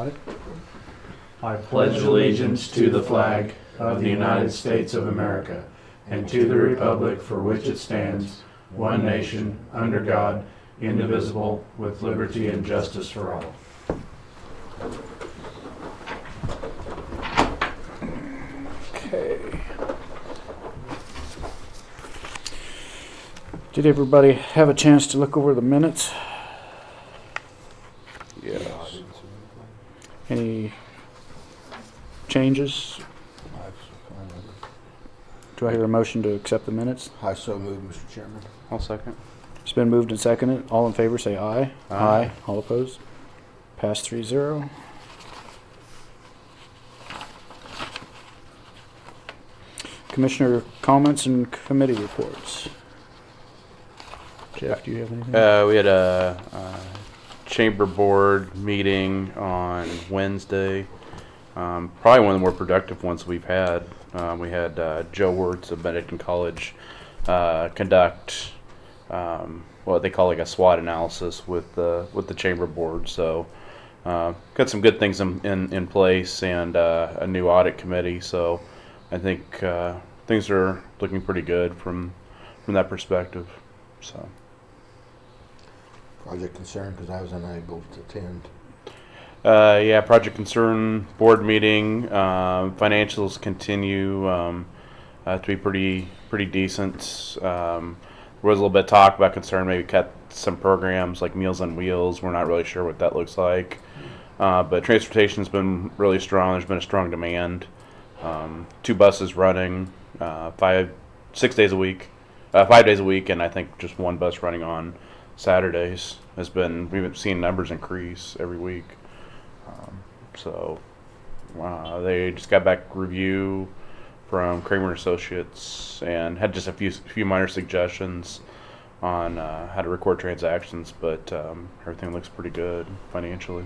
Got it? I pledge allegiance to the flag of the United States of America and to the republic for which it stands, one nation, under God, indivisible, with liberty and justice for all. Okay. Did everybody have a chance to look over the minutes? Yes. Any changes? Do I hear a motion to accept the minutes? I so move, Mr. Chairman. I'll second. It's been moved and seconded. All in favor say aye. Aye. All opposed? Pass 3-0. Commissioner comments and committee reports. Jeff, do you have anything? We had a chamber board meeting on Wednesday. Probably one of the more productive ones we've had. We had Joe Wirtz of Benedictine College conduct what they call like a SWOT analysis with the chamber board. So got some good things in place and a new audit committee. So I think things are looking pretty good from that perspective. So. Project concern because I was unable to attend. Yeah, Project Concern board meeting. Financials continue to be pretty decent. There was a little bit of talk about concern, maybe cut some programs like Meals on Wheels. We're not really sure what that looks like. But transportation's been really strong. There's been a strong demand. 2 buses running 5 days a week, and I think just 1 bus running on Saturdays we've been seeing numbers increase every week. So they just got back review from Kramer Associates and had just a few minor suggestions on how to record transactions, but everything looks pretty good financially.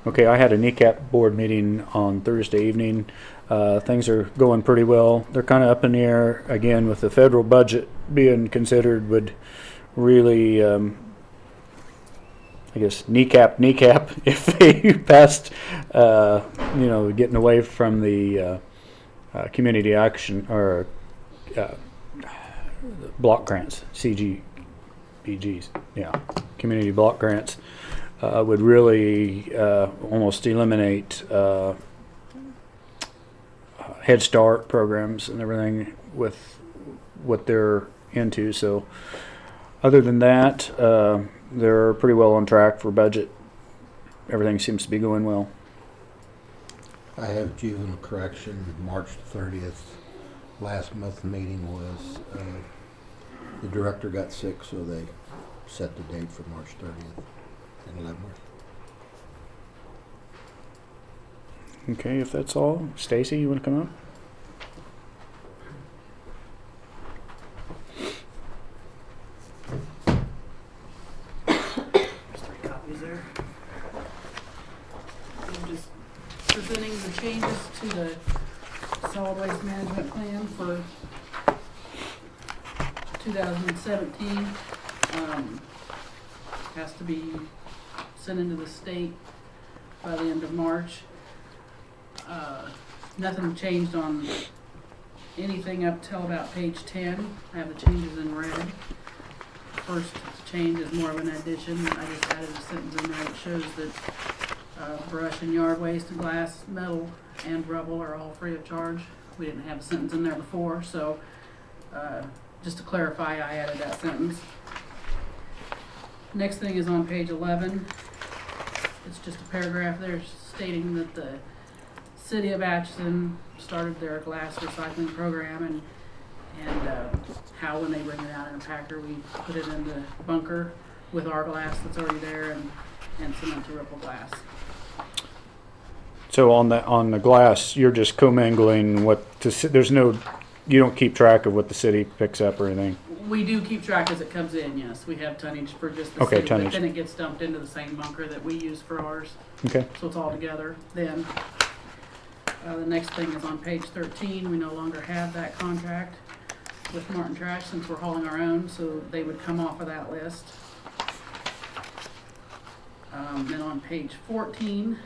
Okay, I had a NECAP board meeting on Thursday evening. Things are going pretty well. They're kind of up in the air again with the federal budget being considered. Would really, I guess, kneecap if they passed, getting away from the community action or block grants, CGBGs, community block grants, would really almost eliminate Head Start programs and everything with what they're into. So other than that, they're pretty well on track for budget. Everything seems to be going well. I have juvenile correction, March 30th. Last month meeting was, the director got sick, so they set the date for March 30th in Leavenworth. Okay, if that's all. Stacy, you want to come up? There. I'm just presenting the changes to the solid waste management plan for 2017. Has to be sent into the state by the end of March. Nothing changed on anything up till about page 10. I have the changes in red. First change is more of an addition. I just added a sentence in there that shows that brush and yard waste and glass, metal, and rubble are all free of charge. We didn't have a sentence in there before, so just to clarify, I added that sentence. Next thing is on page 11. It's just a paragraph there stating that the City of Atchison started their glass recycling program and how when they bring it out in a packer, we put it in the bunker with our glass that's already there and send it to Ripple Glass. So on the glass, you're just commingling you don't keep track of what the city picks up or anything. We do keep track as it comes in, yes. We have tonnage for just the Okay, city, tonnage. but then it gets dumped into the same bunker that we use for ours. Okay. So it's all together then. The next thing is on page 13. We no longer have that contract with Martin Trash since we're hauling our own, so they would come off of that list. Then on page 14,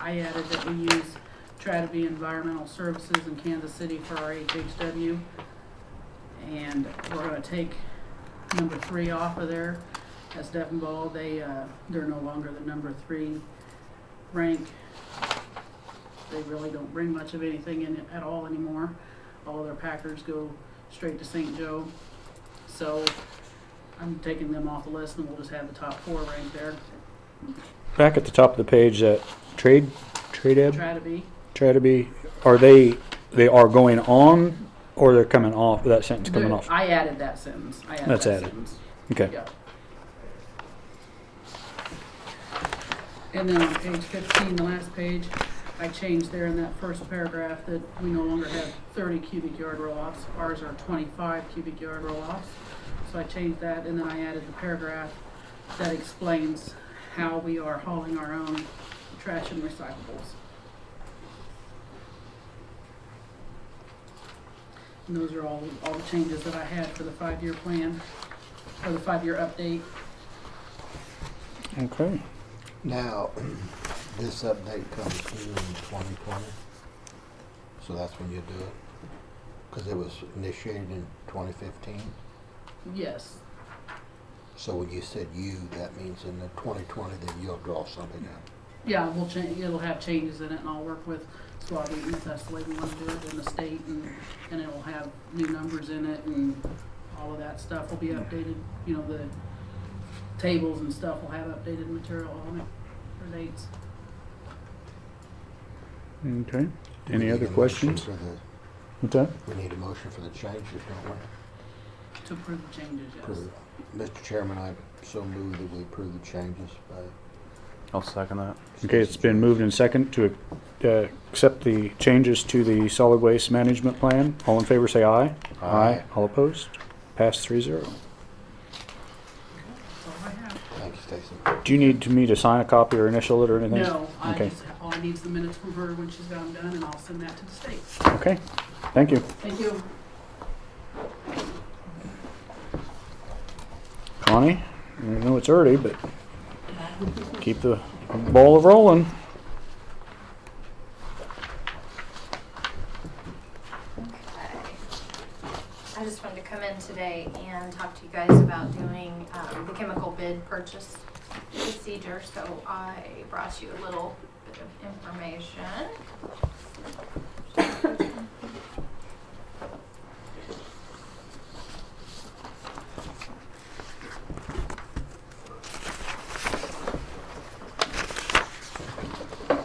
I added that we use Trinity Environmental Services in Kansas City for our HHW. And we're gonna take number 3 off of there. As Devonball, they're no longer the number 3 rank. They really don't bring much of anything in it at all anymore. All of their packers go straight to St. Joe. So I'm taking them off the list and we'll just have the top 4 ranked there. Back at the top of the page, that trade ed, Try to be. are they are going on, or they're coming off, that sentence coming off? I added that sentence. That's added. Sentence. Okay. Yeah. And then on page 15, the last page, I changed there in that first paragraph that we no longer have 30 cubic yard roll-offs. Ours are 25 cubic yard roll-offs. So I changed that, and then I added the paragraph that explains how we are hauling our own trash and recyclables. And those are all the changes that I had for the 5-year plan, or the 5-year update. Okay. Now, this update comes due in 2020, so that's when you do it? Because it was initiated in 2015? Yes, So when you said you, that means in the 2020, then you'll draw something out. yeah, we'll change, it'll have changes in it, and I'll work with Swabby if that's the way we want to do it in the state, and it'll have new numbers in it, and all of that stuff will be updated. You know, the tables and stuff will have updated material on it for dates. Okay. Do we Any need other a motion questions? for the- What's that? We need a motion for the changes, don't we? To approve the changes, yes. Approve. Mr. Chairman, I so move that we approve the changes by. I'll second that. Okay, it's been moved in second to accept the changes to the solid waste management plan. All in favor say aye. Aye. All opposed? Passed 3-0. That's all I have. Thank you, Stacy. Do you need me to sign a copy or initial it or anything? No, Okay. all I need is the minutes from her when she's got them done, and I'll send that to the state. Okay, thank you. Thank you. Connie, I know it's early, but keep the ball rolling. Okay. I just wanted to come in today and talk to you guys about doing the chemical bid purchase procedure. So I brought you a little bit of information.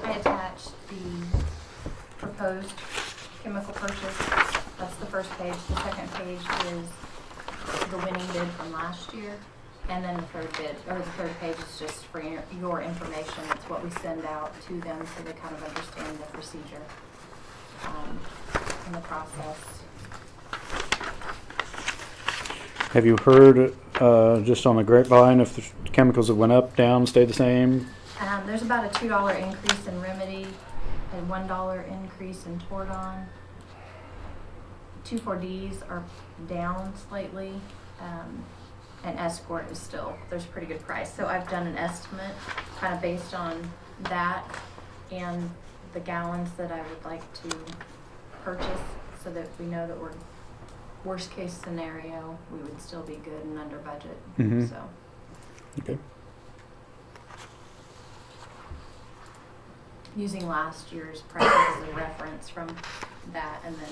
I attached the proposed chemical purchase. That's the first page. The second page is the winning bid from last year. And then the third bid, or the third page is just for your information. It's what we send out to them so they kind of understand the procedure and the process. Have you heard, just on the grapevine, if the chemicals have went up, down, stayed the same? There's about a $2 increase in Remedy, a $1 increase in Tordon. 2,4-Ds are down slightly, and Escort is still, there's a pretty good price. So I've done an estimate kind of based on that and the gallons that I would like to purchase so that we know that we're, worst case scenario, we would still be good and under budget. Mhm. So. Okay. Using last year's prices as a reference from that, and then,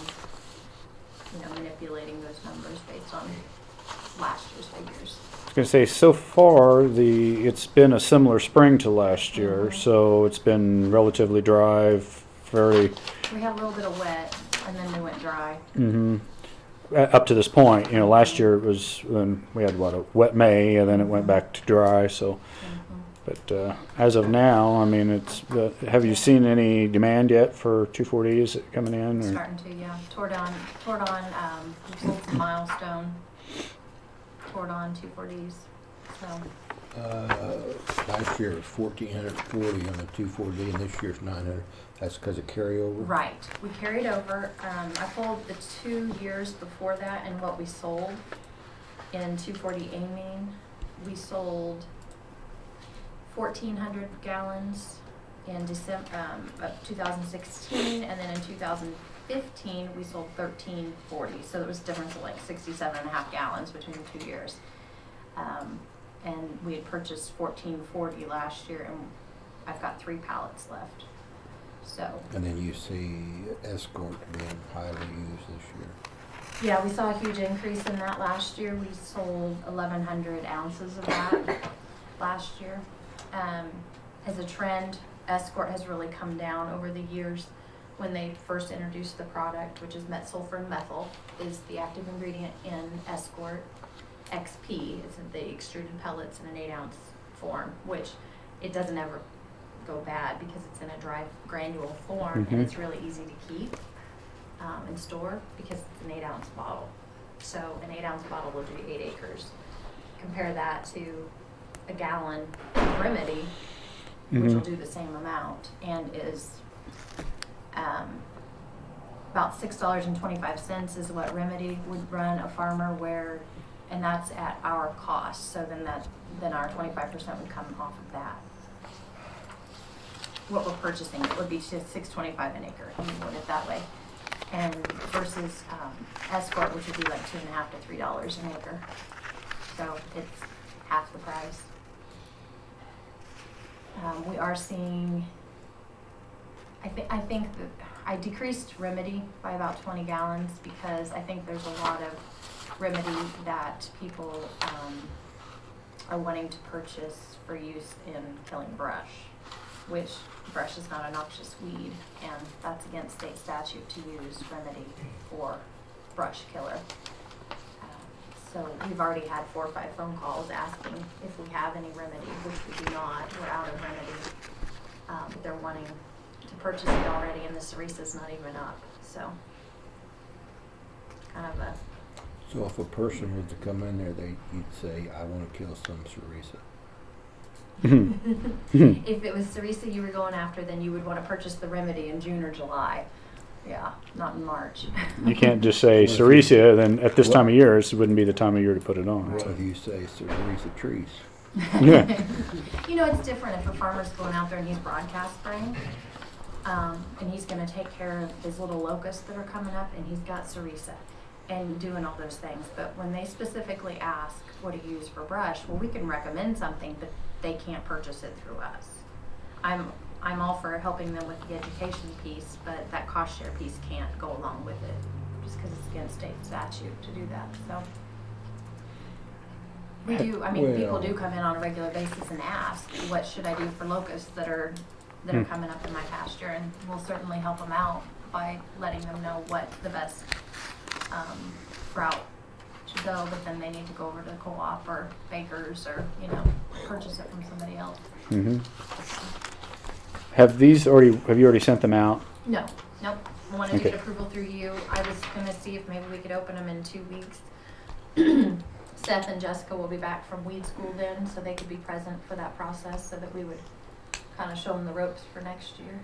you know, manipulating those numbers based on last year's figures. I was gonna say, so far, it's been a similar spring to last year, Mhm. so it's been relatively dry, very, We had a little bit of wet, and then we went dry. up to this point. You know, last year it was, when we had, a wet May, and then it went back to dry, so. But as of now, I mean, have you seen any demand yet for 2,4-Ds coming in? Or? Starting to, yeah. Tordon, we sold some Milestone. Tordon 2,4-Ds, so. Last year it was 1,440 on the 2,4-D, and this year's 900. That's because of carryover? Right, we carried over, I pulled the 2 years before that and what we sold in 2,4-D amine. We sold 1,400 gallons in December of 2016, and then in 2015 we sold 1,340. So there was a difference of like 67.5 gallons between the 2 years. And we had purchased 1,440 last year, and I've got 3 pallets left. So And then you see Escort being highly used this year. yeah, we saw a huge increase in that last year. We sold 1,100 ounces of that last year. As a trend, Escort has really come down over the years. When they first introduced the product, which is metsulfur methyl, is the active ingredient in Escort. XP is the extruded pellets in an 8-ounce form, which it doesn't ever go bad because it's in a dry granule form, and it's really easy to keep and store because it's an 8-ounce bottle. So an 8-ounce bottle will do 8 acres. Compare that to a gallon of Remedy, which will do the same amount and is about $6.25 is what Remedy would run a farmer where, and that's at our cost. So then our 25% would come off of that. What we're purchasing, it would be just $6.25 an acre. I mean, put it that way. And versus Escort, which would be like $2.50 to $3 an acre. So it's half the price. We are seeing. I think that I decreased Remedy by about 20 gallons because I think there's a lot of Remedy that people are wanting to purchase for use in killing brush, which brush is not a noxious weed, and that's against state statute to use Remedy for brush killer. So we've already had 4 or 5 phone calls asking if we have any Remedy, which we do not. We're out of Remedy. But they're wanting to purchase it already, and the Cerisa's not even up. So kind of a. So if a person was to come in there, you'd say, I want to kill some Cerisa. If it was Cerisa you were going after, then you would want to purchase the Remedy in June or July. Yeah, not in March. You can't just say Cerisa, then at this time of year, it wouldn't be the time of year to put it on. What if you say Cerisa trees? Yeah. You know, it's different if a farmer's going out there and he's broadcast spraying, and he's going to take care of his little locusts that are coming up, and he's got Cerisa and doing all those things. But when they specifically ask what to use for brush, well, we can recommend something, but they can't purchase it through us. I'm all for helping them with the education piece, but that cost share piece can't go along with it, just because it's against state statute to do that. So we do. I mean, people do come in on a regular basis and ask, "What should I do for locusts that are coming up in my pasture?" And we'll certainly help them out by letting them know what the best route should go. But then they need to go over to the co-op or Baker's or purchase it from somebody else. Have you already sent them out? No, nope. I wanted to Okay. get approval through you. I was gonna see if maybe we could open them in 2 weeks. Seth and Jessica will be back from weed school then, so they could be present for that process, so that we would kind of show them the ropes for next year.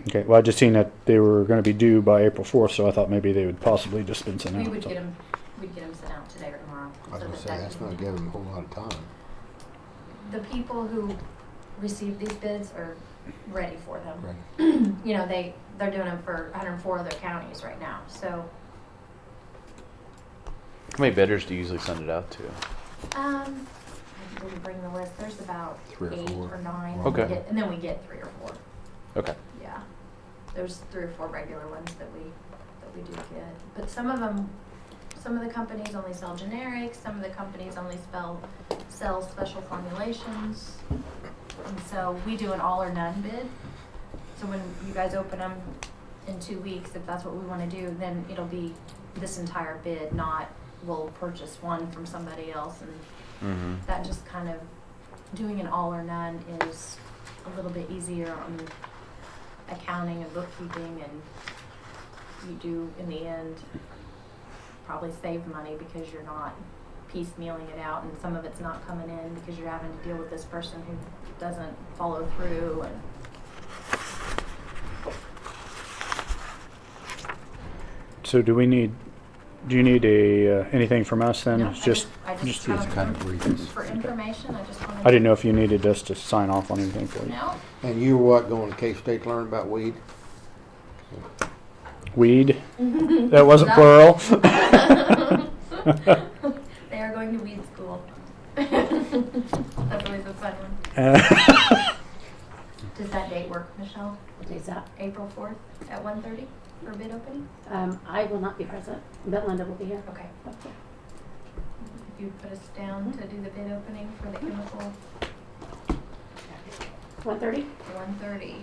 Okay, well, I just seen that they were going to be due by April 4th, so I thought maybe they would possibly just been sent out. We would so. get them sent out today or tomorrow. I was so going to say, that's could not be- giving them a whole lot of time. The people who receive these bids are ready for them. Right. They're doing them for 104 other counties right now, so. How many bidders do you usually send it out to? I didn't bring the list. There's about 3 or 8 4. or 9. Okay. And then we get 3 or 4. Okay. Yeah. There's 3 or 4 regular ones that we do get. But some of the companies only sell generics. Some of the companies only sell special formulations. And so we do an all or none bid. So when you guys open them in 2 weeks, if that's what we want to do, then it'll be this entire bid, not we'll purchase one from somebody else. And that just kind of, doing an all or none is a little bit easier on accounting and bookkeeping, and you do, in the end, probably save money because you're not piecemealing it out, and some of it's not coming in because you're having to deal with this person who doesn't follow through. And So do we need do you need anything from us then? No, It's just, I just It's kind of brief. for information, I just wanted. I didn't know if you needed us to sign off on anything for you. No, And you were what, going to K-State to learn about weed? Weed? That wasn't plural? they are going to weed school. That's always a fun one. Does that date work, Michelle? What day is that? April 4th at 1:30 for bid opening? I will not be present, but Linda will be here. Okay. If you put us down to do the bid opening for the chemical 1:30? 1:30.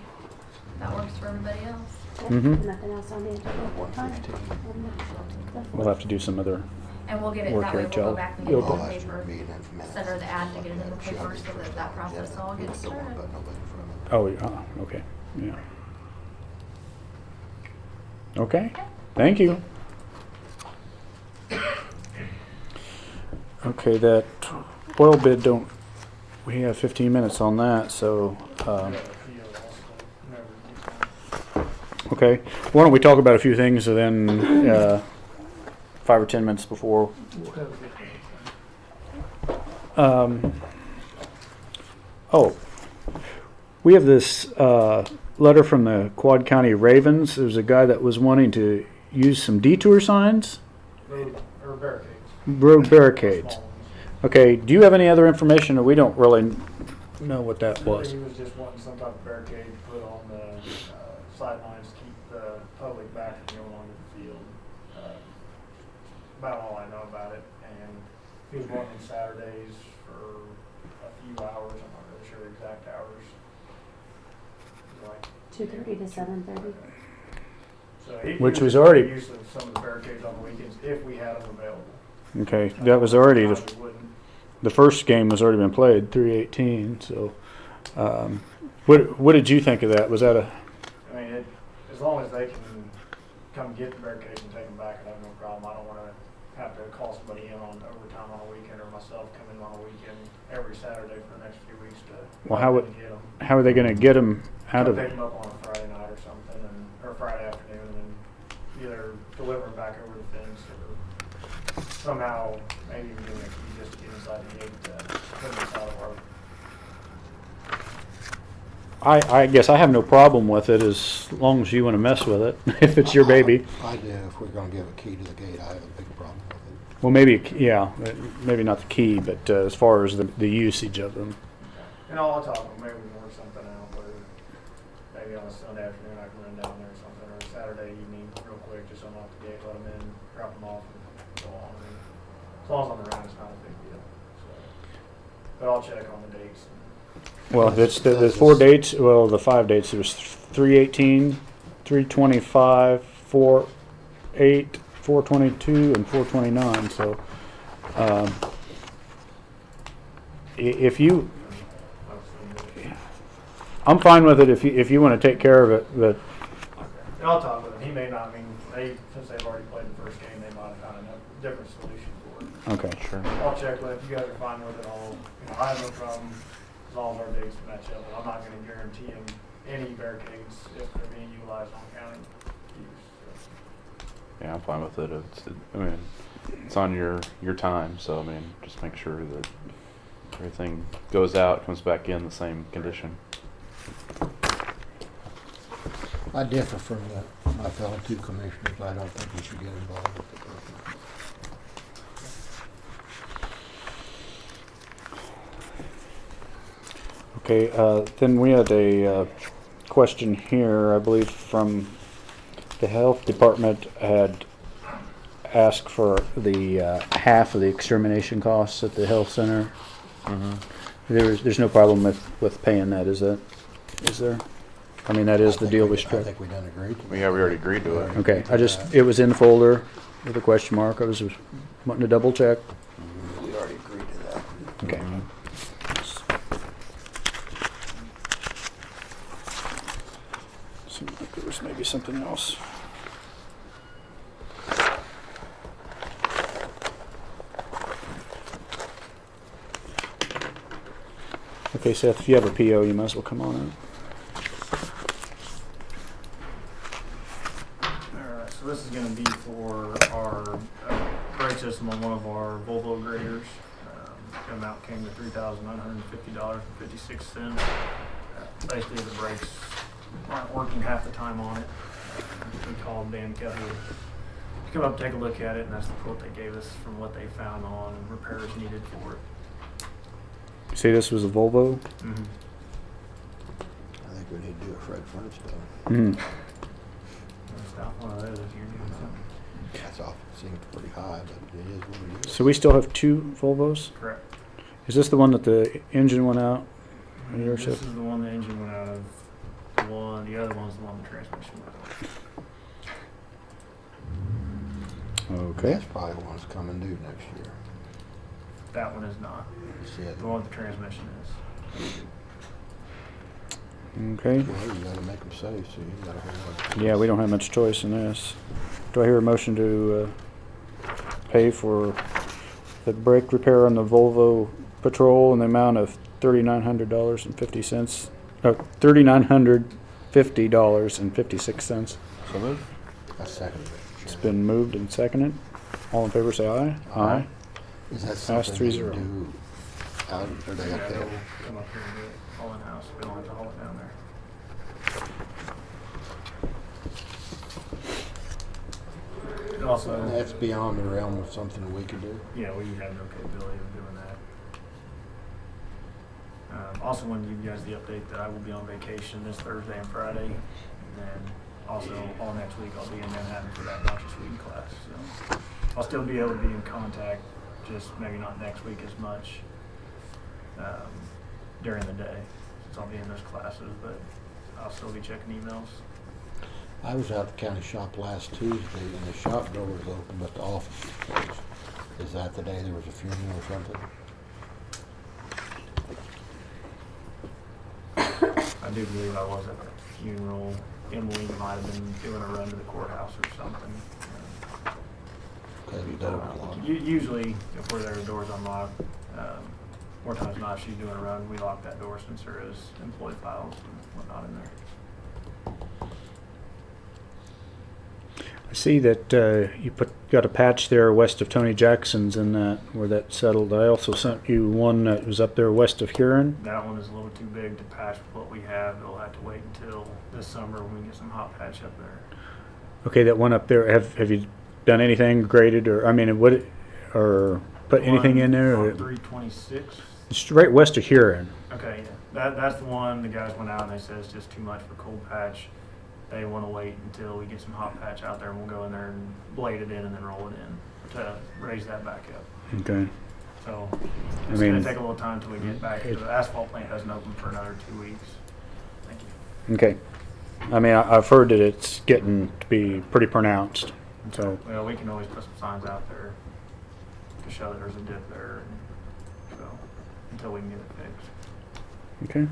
That works for everybody else. Mhm. Nothing else on the agenda at that time. 1:15. We'll have to do some other, And we'll get it, Work that way here we'll till go back and get it you'll in go. the I'll ask paper. her to be in a minute. Send her the ad to get it in the paper so that that process all gets Don't want to started. put nobody in front of it. oh, okay, yeah. Okay, thank you. Okay, that oil bid we have 15 minutes on that, so, okay. Why don't we talk about a few things and then, 5 or 10 minutes before. Oh, we have this, letter from the Quad County Ravens. There's a guy that was wanting to use some detour signs, Or barricades. road barricades. Small ones. Okay, do you have any other information, or we don't really know what that was? He was just wanting some type of barricade put on the sidelines to keep the public back from going onto the field. About all I know about it, and he was wanting Saturdays for a few hours. I'm not really sure the exact hours. Like, 2:30 to 7:30. so he Which was was already- use of some of the barricades on the weekends if we had them available. Okay, that was already, Sometimes we wouldn't. the first game was already been played, 3-18, so, what did you think of that? Was that I mean, as long as they can come get the barricades and take them back, I have no problem. I don't want to have to call somebody in on overtime on a weekend or myself come in on a weekend every Saturday for the next few weeks to Well, how would- get them. how are they gonna get them out of Pick it? them up on a Friday night or something, or Friday afternoon, and then either deliver them back over the fence or somehow maybe even give them a key just to get inside the gate to put them inside of our. I guess I have no problem with it as long as you wanna mess with it, if it's your baby. I do. If we're going to give a key to the gate, I have a big problem with it. Well, maybe, yeah, maybe not the key, but as far as the usage of them. And I'll talk to them, maybe we can work something out, where maybe on a Sunday afternoon I can run down there or something, or a Saturday evening real quick, just unlock the gate, let them in, drop them off, and go on. And as long as I'm around, it's not a big deal. So, but I'll check on the dates. Well, if it's the 4 dates, well, the 5 dates, there was 3/18, 3/25, 4/8, 4/22, and 4/29, so, if you, I'm fine with it if you wanna take care of it, but, And I'll talk with him. He may not, I mean, since they've already played the first game, they might have found a different solution for it. okay. Sure. I'll check with it. If you guys are fine with it, I have no problem as long as our dates match up. But I'm not going to guarantee him any barricades if they're being utilized on county use. So. Yeah, I'm fine with it. I mean, it's on your time, so I mean, just make sure that everything goes out, comes back in the same condition. I differ from my fellow two commissioners. I don't think we should get involved with it. Okay, then we had a question here, I believe, from the health department had asked for the half of the extermination costs at the health center. Mm-hmm. There's no problem with paying that, is there? I mean, that is the deal we I struck. think we done agreed to that. Yeah, we already agreed to it. Okay, it was in the folder with a question mark. I was wanting to double check. We already agreed to that. Okay. Mhm. Seemed like there was maybe something else. Okay, Seth, if you have a PO, you might as well come on in. All right, so this is going to be for our system on one of our Volvo graders. The amount came to $3,950.56. Basically, the brakes aren't working half the time on it. We called Dan Kelly to come up, take a look at it, and that's the quote they gave us from what they found on repairs needed for it. See, this was a Volvo. Mm-hmm. I think we need to do a Fred Flintstone. Mm. Stop one of those if you're doing something. That's off, seems pretty high, but it is what it is. So we still have 2 Volvos. Correct. Is this the one that the engine went out? Your This ship? is the one the engine went out of. The other one's the one the transmission went out of. Okay. That's probably the one that's coming due next year. That one is not. You see it? The one with the transmission is. Okay. Well, you gotta make them safe, so you gotta hold on. Yeah, we don't have much choice in this. Do I hear a motion to pay for the brake repair on the Volvo Patrol in the amount of $3,900.50? $3,950.56. So moved. I second it. It's been moved and seconded. All in favor, say aye. Aye. Is that Pass something they 3-0. do out, or they Yeah, have to? they'll come up here and do it all in house. We don't have to haul it down there. And also, That's beyond the realm of something that we could do. yeah, we have no capability of doing that. Also wanted to give you guys the update that I will be on vacation this Thursday and Friday. And then also all next week I'll be in Manhattan for that Dr. Sweden class. So I'll still be able to be in contact, just maybe not next week as much during the day, since I'll be in those classes, but I'll still be checking emails. I was out at the county shop last Tuesday and the shop door was open, but the office was closed. Is that the day there was a funeral or something? I do believe I was at the funeral. Emily might have been doing a run to the courthouse or something. Because the door was locked. Usually, if we're there, the door's unlocked. More times than not, if she's doing a run, we lock that door since there is employee files and whatnot in there. I see that you got a patch there west of Tony Jackson's in that where that settled. I also sent you one that was up there west of Huron. That one is a little too big to patch with what we have. It'll have to wait until this summer when we get some hot patch up there. Okay, that one up there. Have you done anything graded or or put anything in there? On Or, 326. it's right west of Huron. Okay, yeah. That's the one the guys went out and they said it's just too much for cold patch. They want to wait until we get some hot patch out there and we'll go in there and blade it in and then roll it in to raise that back up. Okay. So I it's mean, going to take a little time till we get back. The asphalt plant doesn't open for another 2 weeks. Thank you. Okay. I mean, I've heard that it's getting to be pretty pronounced. So, Well, we can always put some signs out there to show that there's a dip there. And so until we can get it fixed. okay.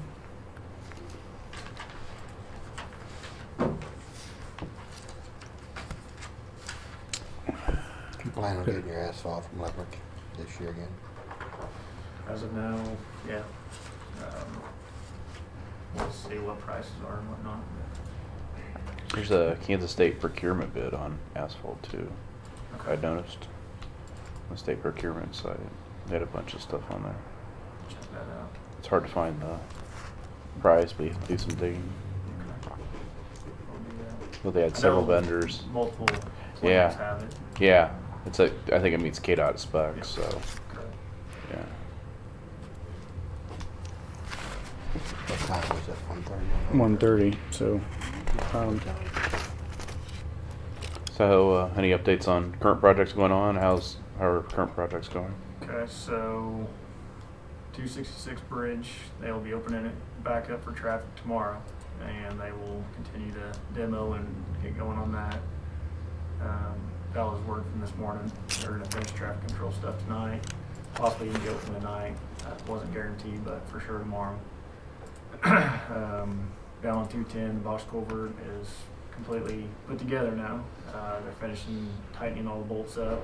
You plan on getting your asphalt from Leopard this year again? As of now, yeah. We'll see what prices are and whatnot. There's a Kansas State procurement bid on asphalt too. I noticed the state procurement site. They had a bunch of stuff on there. Check that out. It's hard to find the price, but you do some digging. Okay. We'll do that. But they had I several know vendors. Multiple Yeah. plants have it. Yeah, it's like I think it meets KDOT specs. So Okay. yeah. What time was it, 1:30? 1:30. So, So any updates on current projects going on? How are current projects going? Okay, so 266 Bridge, they'll be opening it back up for traffic tomorrow, and they will continue to demo and get going on that. Fellas word from this morning, they're gonna finish traffic control stuff tonight, possibly even get open tonight. Wasn't guaranteed, but for sure tomorrow. Down on 210, the box culvert is completely put together now. They're finishing tightening all the bolts up.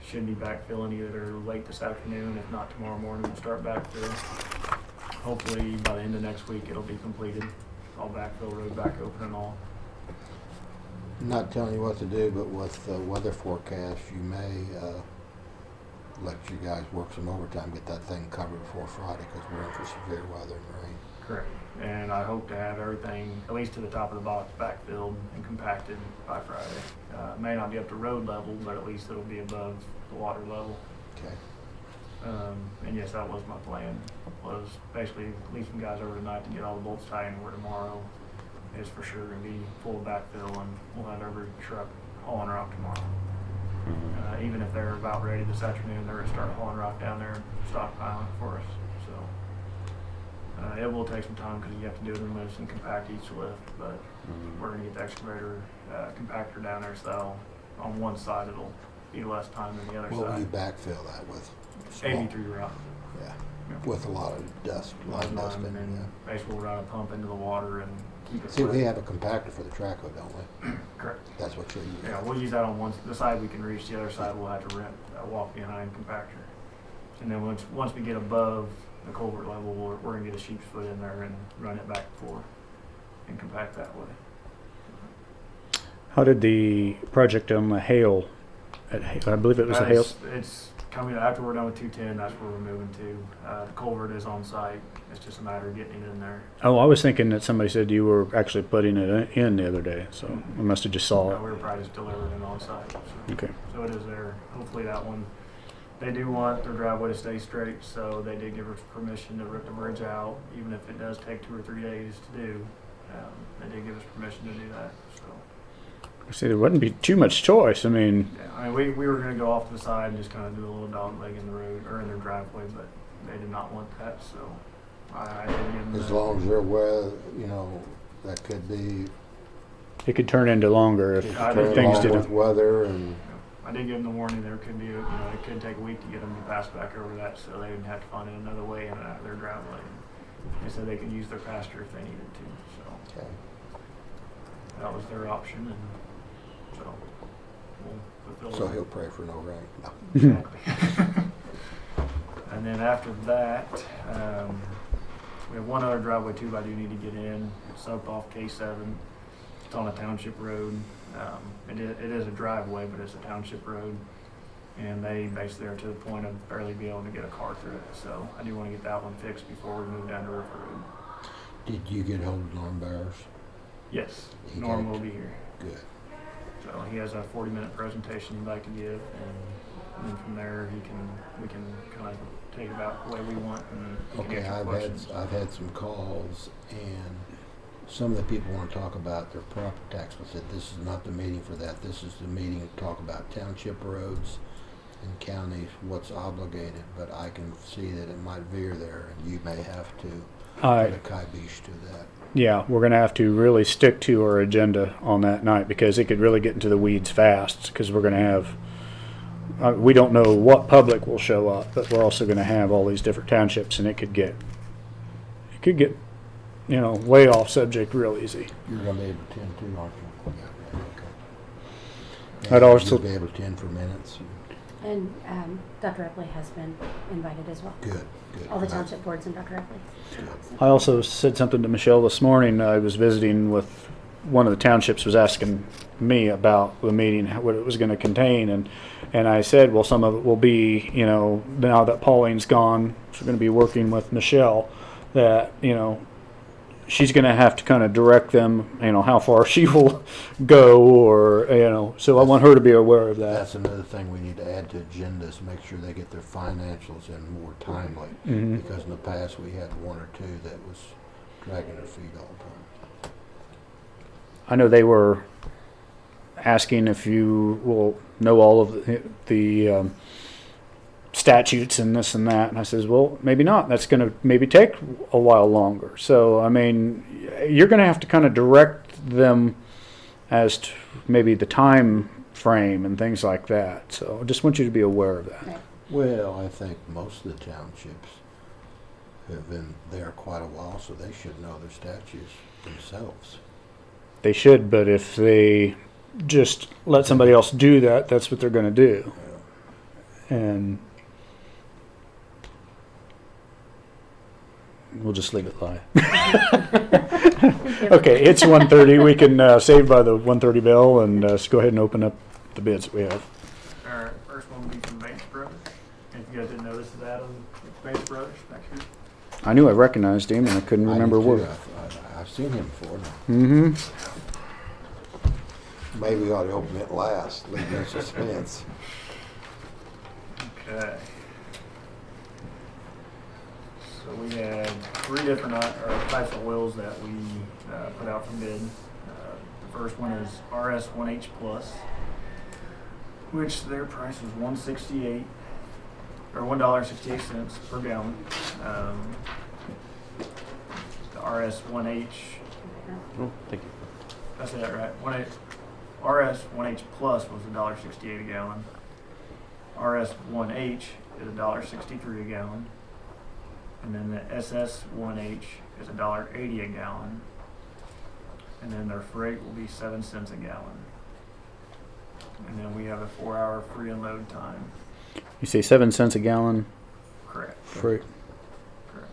Should be backfilling either late this afternoon, if not tomorrow morning. We'll start backfill. Hopefully by the end of next week it'll be completed. All backfill, road back open and all. Not telling you what to do, but with the weather forecast, you may let you guys work some overtime, get that thing covered before Friday, because we're in for severe weather and rain. Correct. And I hope to have everything, at least to the top of the box, backfilled and compacted by Friday. May not be up to road level, but at least it'll be above the water level. Okay. And yes, that was my plan, was basically leave some guys over tonight to get all the bolts tied in where tomorrow is for sure going to be full backfill, and we'll have every truck hauling rock tomorrow. Even if they're about ready this afternoon, they're going to start hauling rock down there and stockpiling for us. So it will take some time because you have to do the lifts and compact each lift, but we're going to get the excavator compactor down there, so on one side it'll be less time than the other What will you side. backfill that with? 83 rock. Yeah, with a lot of dust, line dust in And it, then yeah. basically we'll run a pump into the water and keep it See, we flat. have a compactor for the Traco, don't we? Correct. That's what you'll use. Yeah, we'll use that on the side we can reach. The other side we'll have to rent a walk behind compactor. And then once we get above the culvert level, we're gonna get a sheep's foot in there and run it back and forth and compact that way. How did the project on the Hale, I believe it was the Hale? It's coming after we're done with 210. That's where we're moving to. The culvert is on site. It's just a matter of getting it in there. Oh, I was thinking that somebody said you were actually putting it in the other day, so I must have just saw We it. were probably just delivering it on site. So. Okay. So it is there. Hopefully that one, they do want their driveway to stay straight, so they did give us permission to rip the bridge out, even if it does take 2 or 3 days to do. They did give us permission to do that, so. See, there wouldn't be too much choice. I mean, Yeah, I mean, we were gonna go off to the side and just kind of do a little dog leg in the road, or in their driveway, but they did not want that, so I didn't give them As the- long as they're aware, you know, that could be, it could turn into longer if I did things along with didn't. weather and, I did give them the warning there could be, it could take a week to get them to pass back over that, so they didn't have to find another way in and out of their driveway. They said they could use their pasture if they needed to, so okay. that was their option, and so we'll fulfill So it. he'll pray for no rain. No. Exactly. And then after that, we have one other driveway too I do need to get in. It's up off K7. It's on a township road. It is a driveway, but it's a township road. And they basically are to the point of barely being able to get a car through it. So I do want to get that one fixed before we move down to River Road. Did you get hold of Norm Barris? Yes, He Norm did. will be here. Good. So he has a 40-minute presentation he'd like to give, and then from there we can kind of take it about the way we want, and he can Okay, answer questions. I've had some calls, and some of the people want to talk about their property tax. I said, this is not the meeting for that. This is the meeting to talk about township roads and counties, what's obligated, but I can see that it might veer there, and you may have to put a kibosh to that. Yeah, we're going to have to really stick to our agenda on that night because it could really get into the weeds fast because we're going to have, we don't know what public will show up, but we're also going to have all these different townships and it could get, way off subject real easy. You're going to be able to attend too, aren't you? Yeah, okay. I'd And also- you'll be able to attend for minutes. And Dr. Ripley has been invited as well. Good, good. All the township boards and Dr. Ripley. Good. I also said something to Michelle this morning. I was visiting with one of the townships was asking me about the meeting, what it was going to contain, and I said, well, some of it will be, now that Pauline's gone, she's going to be working with Michelle, that, she's going to have to kind of direct them, how far she will go, or, so I want her to be aware of that. That's another thing we need to add to agendas, make sure they get their financials in more timely. Mhm. Because in the past, we had one or two that was dragging their feet all the time. I know they were asking if you will know all of the statutes and this and that, and I says, well, maybe not. That's going to maybe take a while longer. So, I mean, you're going to have to kind of direct them as to maybe the time frame and things like that. So, I just want you to be aware of that. Right. Well, I think most of the townships have been there quite a while, so they should know their statutes themselves. They should, but if they just let somebody else do that, that's what they're going to do. And we'll just leave it lie. Okay, it's 1:30. We can save by the 1:30 bell and let's go ahead and open up the bids that we have. All right, first one will be from Banks Brothers. I knew I recognized him, and I couldn't remember I do where. too. I've seen him before. Mm-hmm. Maybe we ought to open it last, leave no suspense. Okay. So we had 3 different types of oils that we put out for bid. The first one is RS1H Plus, which their price was $1.68 or $1.68 per gallon. The RS1H, Oh, thank you. I said that right. RS1H Plus was $1.68 a gallon. RS1H is $1.63 a gallon. And then the SS1H is $1.80 a gallon. And then their freight will be 7 cents a gallon. And then we have a 4-hour free unload time. You say 7 cents a gallon Correct. freight. Correct.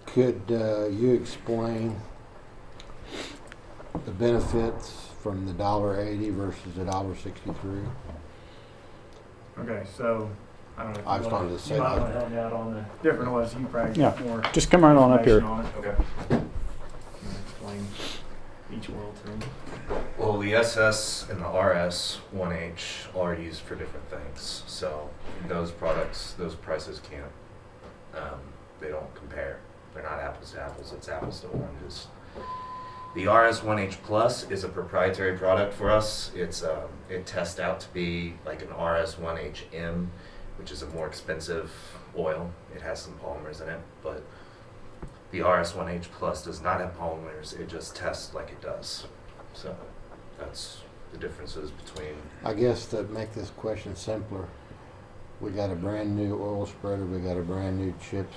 Could you explain the benefits from the $1.80 versus the $1.63? Okay, so I don't know if I was you going want to to say might that. want to help me out on the different ones. You probably Yeah. get more Just come right on up here. information on it. Okay. Explain each oil to them. Well, the SS and the RS1H are used for different things. So those products, those prices can't, they don't compare. They're not apples to apples, it's apples to oranges. The RS1H Plus is a proprietary product for us. It tests out to be like an RS1HM, which is a more expensive oil. It has some polymers in it, but the RS1H Plus does not have polymers. It just tests like it does. So that's the differences between. I guess to make this question simpler, we got a brand new oil spreader, we got a brand new chips.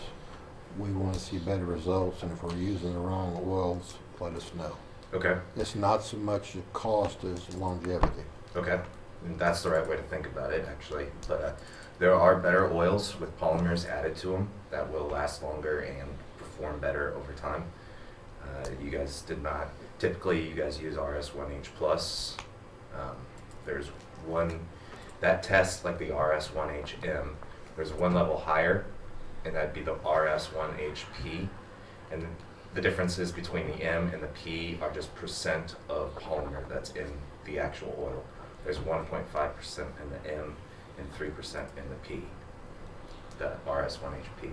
We want to see better results, and if we're using the wrong oils, let us know. Okay. It's not so much the cost as longevity. Okay. And that's the right way to think about it, actually. But there are better oils with polymers added to them that will last longer and perform better over time. You guys did not. Typically, you guys use RS1H Plus. There's one that tests like the RS1HM. There's one level higher, and that'd be the RS1HP. And the differences between the M and the P are just percent of polymer that's in the actual oil. There's 1.5% in the M and 3% in the P, the RS1HP.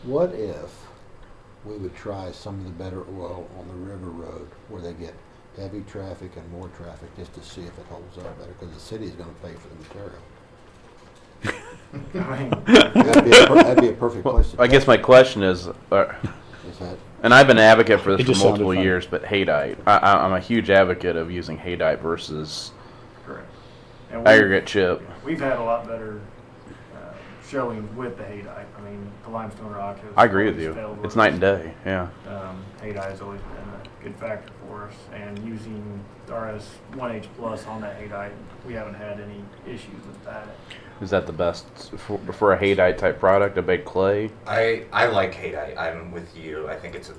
What if we would try some of the better oil on the river road where they get heavy traffic and more traffic just to see if it holds up better? Because the city is going to pay for the material. I mean, That'd be a perfect Well, place to I guess test my question is, Is that and I've been an advocate for It this just for sounded multiple funny. years, but Haydite. I'm a huge advocate of using Haydite versus correct. And aggregate chip. we've had a lot better showings with the Haydite. I mean, the limestone rock has. I agree with always you. failed It's with night us. and day. Yeah. Haydite has always been a good factor for us, and using RS1H Plus on that Haydite, we haven't had any issues with that. Is that the best for a Haydite type product? A big clay? I like Haydite. I'm with you. I think it's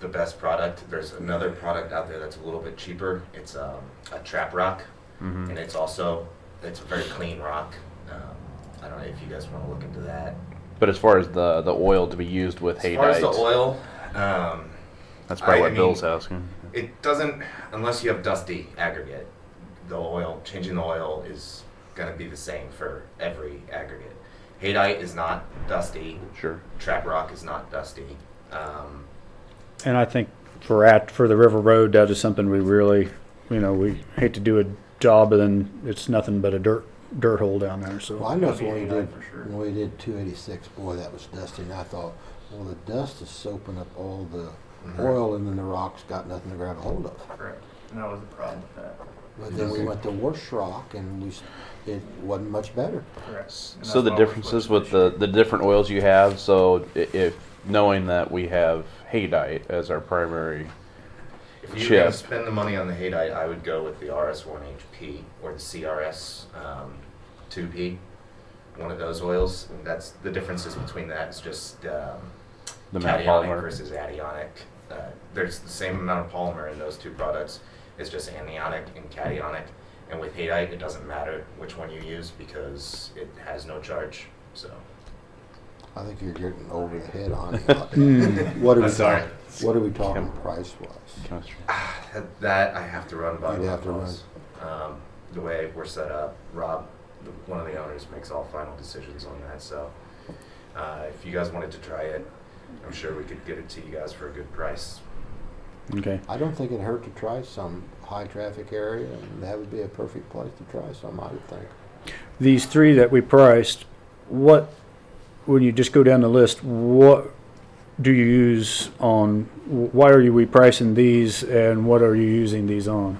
the best product. There's another product out there that's a little bit cheaper. It's a trap rock, Mm-hmm. and it's a very clean rock. I don't know if you guys want to look into that. But as far as the oil to be used with As far as the Haydite, oil, that's probably I what mean, Bill's asking. it doesn't, unless you have dusty aggregate, changing the oil is going to be the same for every aggregate. Haydite is not dusty. Sure. Trap rock is not dusty. And I think for the River Road, that is something we really, we hate to do a job, and then it's nothing but a dirt hole down there. Well, So I noticed Gotta when be we Haydite did for sure. when we did 286, boy, that was dusty. And I thought, well, the dust is soaping up all the oil, and then the rocks got nothing to grab a hold of. Correct. And that was the problem with that. But then we went to Worst Rock, and it wasn't much better. Correct. And So that's the why we're differences switching with this the different oils you have. So if knowing that we have Haydite as our primary, If you're Chip. going to spend the money on the Haydite, I would go with the RS1HP or the CRS 2P, one of those oils. And that's the differences between that is just the amount of cationic polymer. versus anionic. There's the same amount of polymer in those two products. It's just anionic and cationic. And with Haydite, it doesn't matter which one you use because it has no charge. So I think you're getting over the head on it. Hmm. What are we Sorry. talking, what are we talking price wise? Chemistry. That I have to run by You'd have to Rob Moss. The way we're set up, Rob, one of the owners, makes all final decisions on that. So if you guys wanted to try it, I'm sure we could get it to you guys for a good price. Okay. I don't think it'd hurt to try some high traffic area, and that would be a perfect place to try some, I would think. These three that we priced, what, when you just go down the list, what do you use on, why are we pricing these and what are you using these on?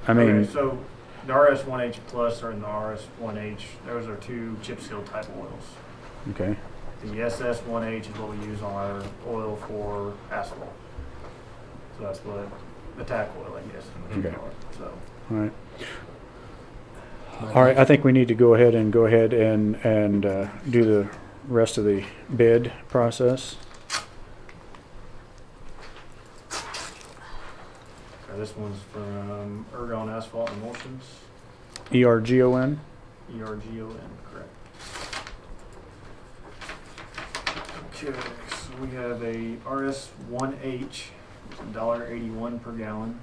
I mean, Okay, so the RS1H Plus or the RS1H, those are two chip seal type oils. okay, The SS1H is what we use on our oil for asphalt. So that's what, attack oil, I guess. is what you Okay. call it. So, all right. All right, I think we need to go ahead and do the rest of the bid process. so this one's from Ergon Asphalt Emulsions, ERGON? ERGON, correct. Okay, so we have a RS1H, it's $1.81 per gallon.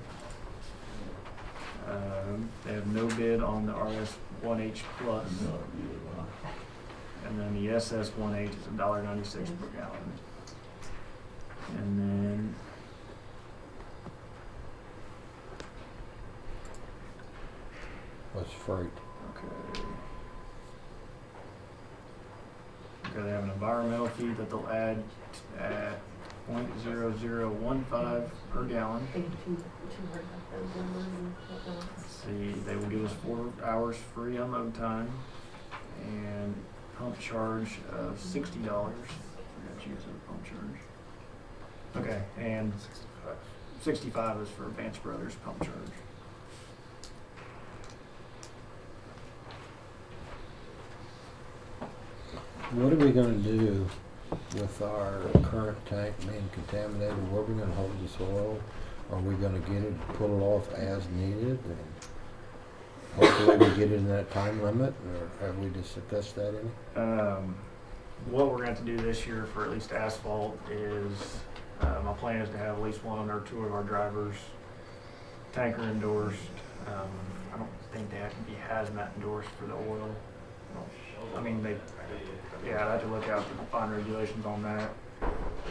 They have no bid on the RS1H Plus. And then the SS1H is $1.96 per gallon. And then What's freight? okay. Okay, they have an environmental fee that they'll add at 0.0015 per gallon. Let's see, they will give us 4 hours free unload time and pump charge of $60. I forgot to use the pump charge. Okay, and 65 is for Vance Brothers pump charge. What are we gonna do with our current tank being contaminated? Where are we gonna hold this oil? Are we gonna get it, pull it off as needed? And hopefully we get it in that time limit, or have we discussed that any? What we're going to do this year for at least asphalt is, my plan is to have at least one or two of our drivers tanker endorsed. I don't think they have to be hazmat endorsed for the oil. I mean, I'd have to look out for the fine regulations on that.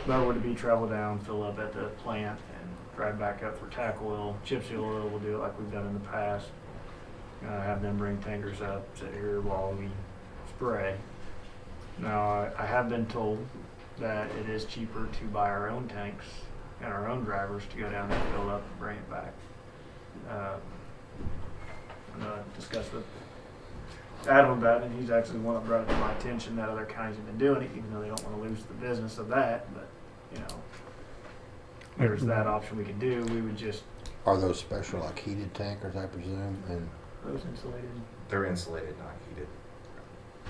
But would it be travel down, fill up at the plant, and drive back up for tack oil. Chip seal oil, we'll do it like we've done in the past. Have them bring tankers up, sit here while we spray. Now, I have been told that it is cheaper to buy our own tanks and our own drivers to go down and fill up and bring it back. I'm going to discuss with Adam about it, and he's actually the one that brought it to my attention that other counties have been doing it, even though they don't want to lose the business of that. But, there's that option we could do. We would just, Are those special, like heated tankers, I presume? And those insulated. They're insulated, not heated.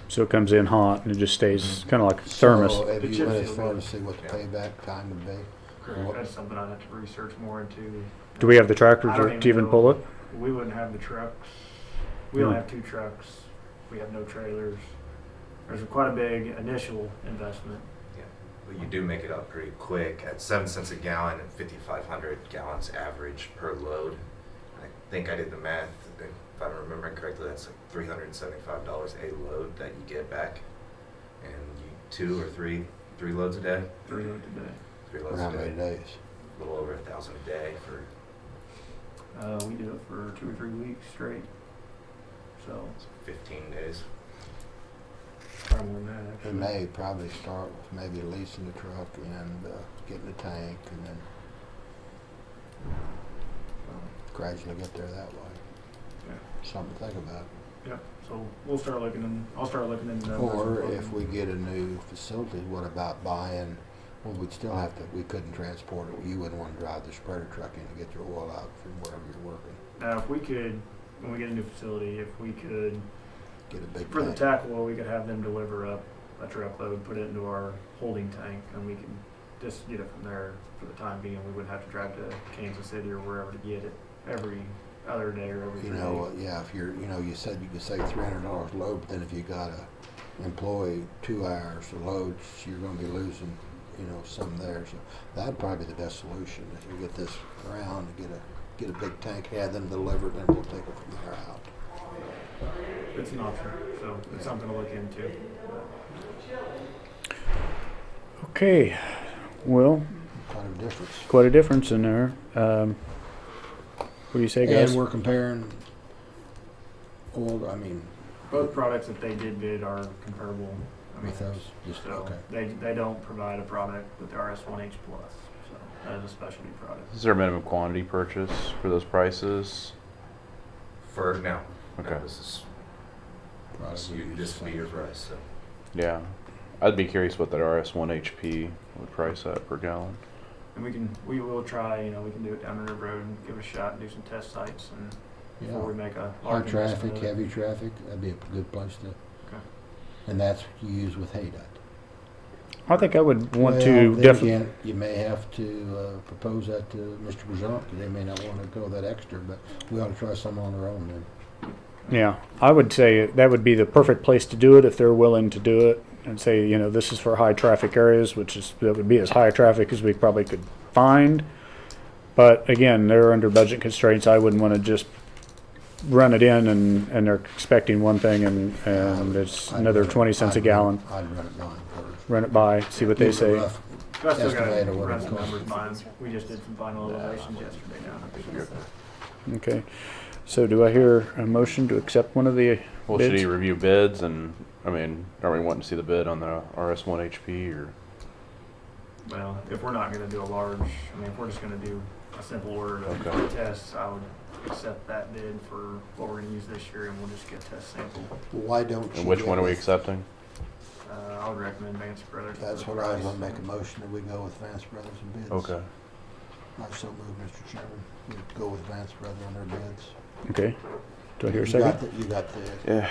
So it comes in hot and it just stays kind of like a thermos. So have The you chip went as seal far goes. to see what the payback time would be? Correct. That's something I'd have to research more into. Do we have the tractors I don't to even know. pull it? We wouldn't have the trucks. We only have 2 trucks. We have no trailers. There's quite a big initial investment. Yeah, but you do make it up pretty quick at 7 cents a gallon and 5,500 gallons average per load. I think I did the math. If I'm remembering correctly, that's like $375 a load that you get back, and you 2 or 3 loads a day. 3 loads a day. 3 For loads how a many day. days? A little over 1,000 a day for We do it for 2 or 3 weeks straight. So 15 days. probably more than that. We Actually. may probably start with maybe leasing the truck and getting the tank, and then gradually get there that way. Yeah. Something to think about. Yeah. So we'll start looking in. I'll start looking into numbers. Or and if we get a new facility, what about buying, well, we'd still have to, we couldn't transport it. You wouldn't want to drive the spreader truck in to get your oil out from wherever you're working. Now, if we could, when we get a new facility, if we could, Get a big for the tank. tack oil, we could have them deliver up a truckload, put it into our holding tank, and we can just get it from there for the time being. We wouldn't have to drive to Kansas City or wherever to get it every other day or every 3 You days. know, yeah, if you're, you said you could save $300 load, but then if you got employee 2 hours to load, you're gonna be losing, some there. So that'd probably be the best solution, is we get this around, get a big tank, have them delivered, and we'll take it from there out. It's an option, so it's something to look into. Okay, well, Quite a difference. quite a difference in there. What do you say, guys? And we're comparing Both products that they did bid are comparable. I mean, with those, just, so okay. they don't provide a product with the RS1H Plus, so that is a specialty product. Is there a minimum quantity purchase for those prices? For now. Okay. No, this will be your price, so. Yeah. I'd be curious what that RS1 HP would price at per gallon. And we will try, we can do it down the road and give it a shot and do some test sites and before we make a High large traffic, investment of it. heavy traffic, that'd be a good place to. Okay. And that's what you use with HADOT. I think I would want Well, to then definitely. again, you may have to propose that to Mr. Brazant, because they may not want to go that extra, but we ought to try some on our own then. Yeah, I would say that would be the perfect place to do it if they're willing to do it and say, this is for high traffic areas, that would be as high traffic as we probably could find. But again, they're under budget constraints. I wouldn't want to just run it in and they're expecting one thing and it's I'd another run it- 20 cents a I'd gallon. I'd run it by them first. Run it by, see what they Give them a say. rough But I still estimate got of what run it some costs. numbers by 'em. We just did some final evaluations yesterday now. Okay. So do I hear a motion to accept one of the Well, should bids? he review bids and, are we wanting to see the bid on the RS1 HP or? Well, if we're not gonna do a large, if we're just gonna do a simple order to Okay. test, I would accept that bid for what we're gonna use this year and we'll just get test sample. Why don't you? And which get one are we with- accepting? I would recommend Vance Brothers. for That's the what I was price. gonna make a motion that we go with Vance Brothers and bids. Okay. I so move, Mr. Chairman, we go with Vance Brothers on their bids. Okay. Do I hear a You second? got the- You got the,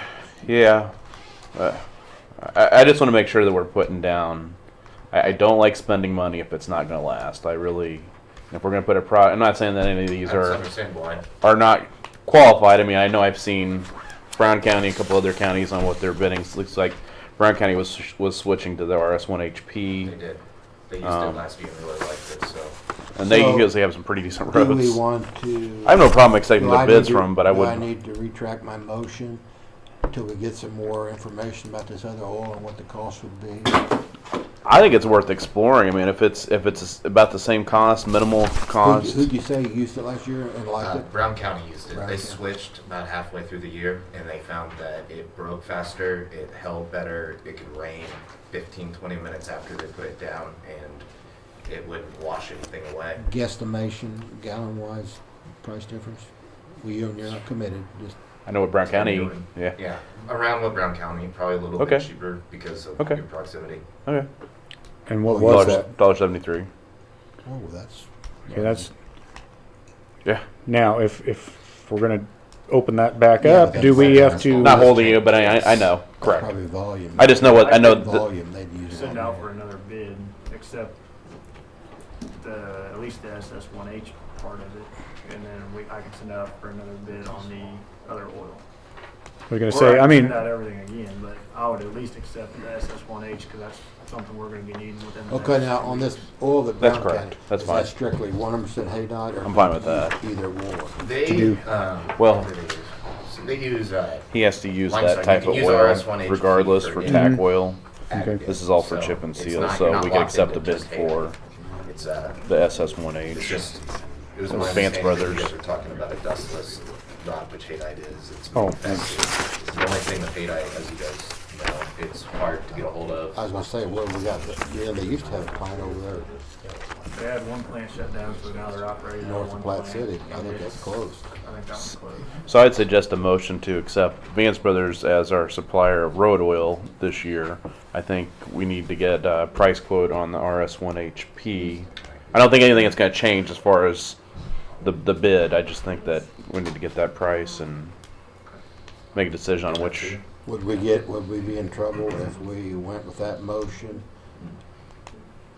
Yeah. I just want to make sure that we're putting down. I don't like spending money if it's not going to last. If we're going to put a I'm not saying that any of these That's are understandable. not qualified. I know I've seen Brown County, a couple other counties on what they're bidding. It looks like Brown County was switching to the RS1 They HP, did. They used it last year and really liked it, so. and they So, usually have some pretty decent do we roads. want to? I have no problem accepting Do the I bids need to- from, but I Do I wouldn't. need to retract my motion till we get some more information about this other oil and what the cost would be? I think it's worth exploring. If it's about the same cost, minimal cost. Who'd you say used it last year and liked it? Brown County used it. Brown They County. switched about halfway through the year, and they found that it broke faster, it held better, it could rain 15, 20 minutes after they put it down, and it wouldn't wash anything away. Guesstimation, gallon-wise, price difference? You're not committed, just, I know what Brown County. Genuine. Yeah. Yeah, around what Brown County, probably a little Okay. bit cheaper because of Okay. your proximity. Okay. And what was that? $1.73. oh, that's. Okay, that's. Yeah. Now, if we're gonna open that back Yeah, up, but do we that's- have to? Not holding you, but I know. That's Correct. probably volume. I just know what I know. Volume, they'd use it. Send out for another bid, except at least the SS1H part of it, and then I can send out for another bid on the other oil. We're gonna Or say. I can mean, send out everything again, but I would at least accept the SS1H because that's something we're going to be needing within the Okay, next now, few on weeks. this oil that That's Brown correct. County, That's is fine. that strictly 100% HADOT or? I'm fine with that. Either or. They, do- Well- what do they use? So they use, He has to use Limestone. that type You of can use oil RS1 regardless HP for for tack Mhm. oil. aggregate. This is all for So chip and it's seal, not- so you're not we can locked accept a into bid just for HADOT. It's, the it's SS1H. just, it was Or my Vance understanding that Brothers. you guys were talking about a dustless rod, which HADOT is. It's Oh, expensive. It's the only thing with HADOT, as you guys know, it's hard to get a hold of. I was gonna say, well, we got, they used to have a plant over there, They had one plant shut down, so now they're operating. north one of Platte plant. City. I think that's closed. I think that one's closed. So I'd suggest a motion to accept Vance Brothers as our supplier of road oil this year. I think we need to get a price quote on the RS1HP. I don't think anything is going to change as far as the bid. I just think that we need to get that price and make a decision on which. Would we be in trouble if we went with that motion?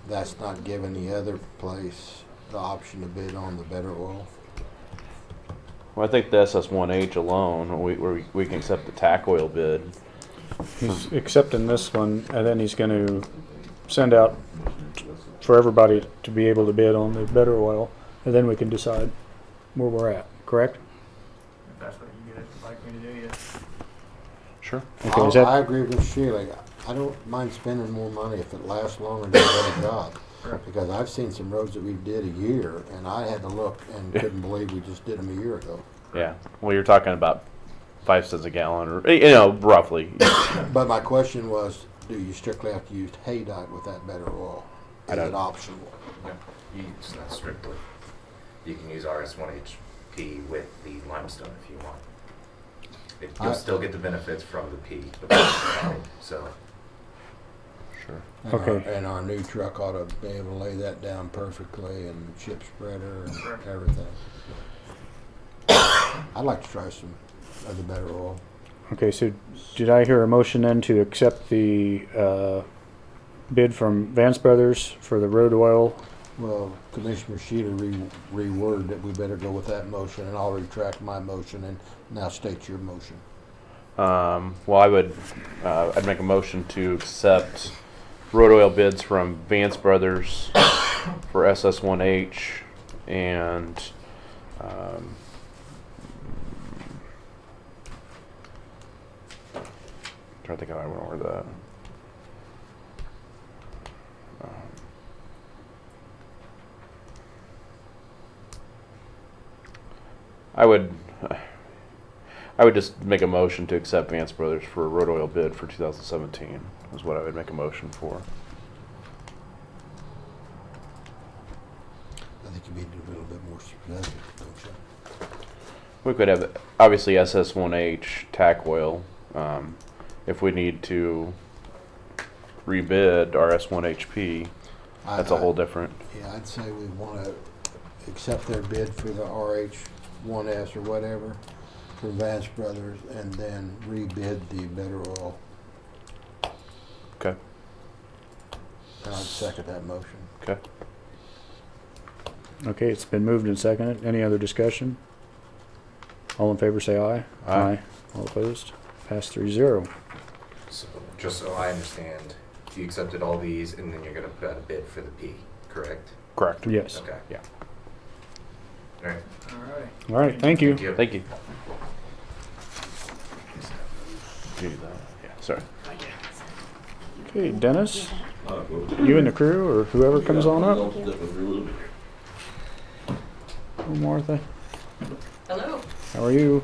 That's not giving the other place the option to bid on the better oil? Well, I think the SS1H alone, we can accept the tack oil bid. He's accepting this one, and then he's going to send out for everybody to be able to bid on the Better Oil, and then we can decide where we're at, correct? If that's what you guys would like me to do, yes. Sure. Okay, is I that, agree with Sheila. I don't mind spending more money if it lasts longer and does a better job. Right. Because I've seen some roads that we did a year, and I had to look and couldn't believe we just did them a year ago. Yeah. Well, you're talking about 5 cents a gallon, or you know, roughly. But my question was, do you strictly have to use Haydite with that Better Oil? I Is don't- it optional? No, it's not strictly. You can use RS1HP with the limestone if you want. You'll I- still get the benefits from the P, so. Sure. And Okay. and our new truck ought to be able to lay that down perfectly, and chip spreader and Sure. everything. I'd like to try some of the Better Oil. okay, so did I hear a motion then to accept the bid from Vance Brothers for the road oil? Well, Commissioner Sheila reworded it. We better go with that motion, and I'll retract my motion and now state your motion. Well, I'd make a motion to accept road oil bids from Vance Brothers for SS1H and trying to think how I want to word that. I would just make a motion to accept Vance Brothers for a road oil bid for 2017 is what I would make a motion for. I think you need to be a little bit more specific, don't you? We could have obviously SS1H tack oil if we need to rebid our S1HP. That's a whole different. Yeah, I'd say we want to accept their bid for the RH1S or whatever for Vance Brothers, and then rebid the Better Oil. Okay. And I'd second that motion. Okay. Okay, it's been moved and seconded. Any other discussion? All in favor say aye. Aye. All opposed? Pass 3-0. So, just so I understand, you accepted all these and then you're gonna put out a bid for the P, correct? Correct. Yes. Okay. Yeah. All right. All right. All right, thank you. Thank you. Do that. Yeah. Sorry. Okay, Dennis, you and the crew or whoever comes on up. Oh, Martha, Hello. how are you?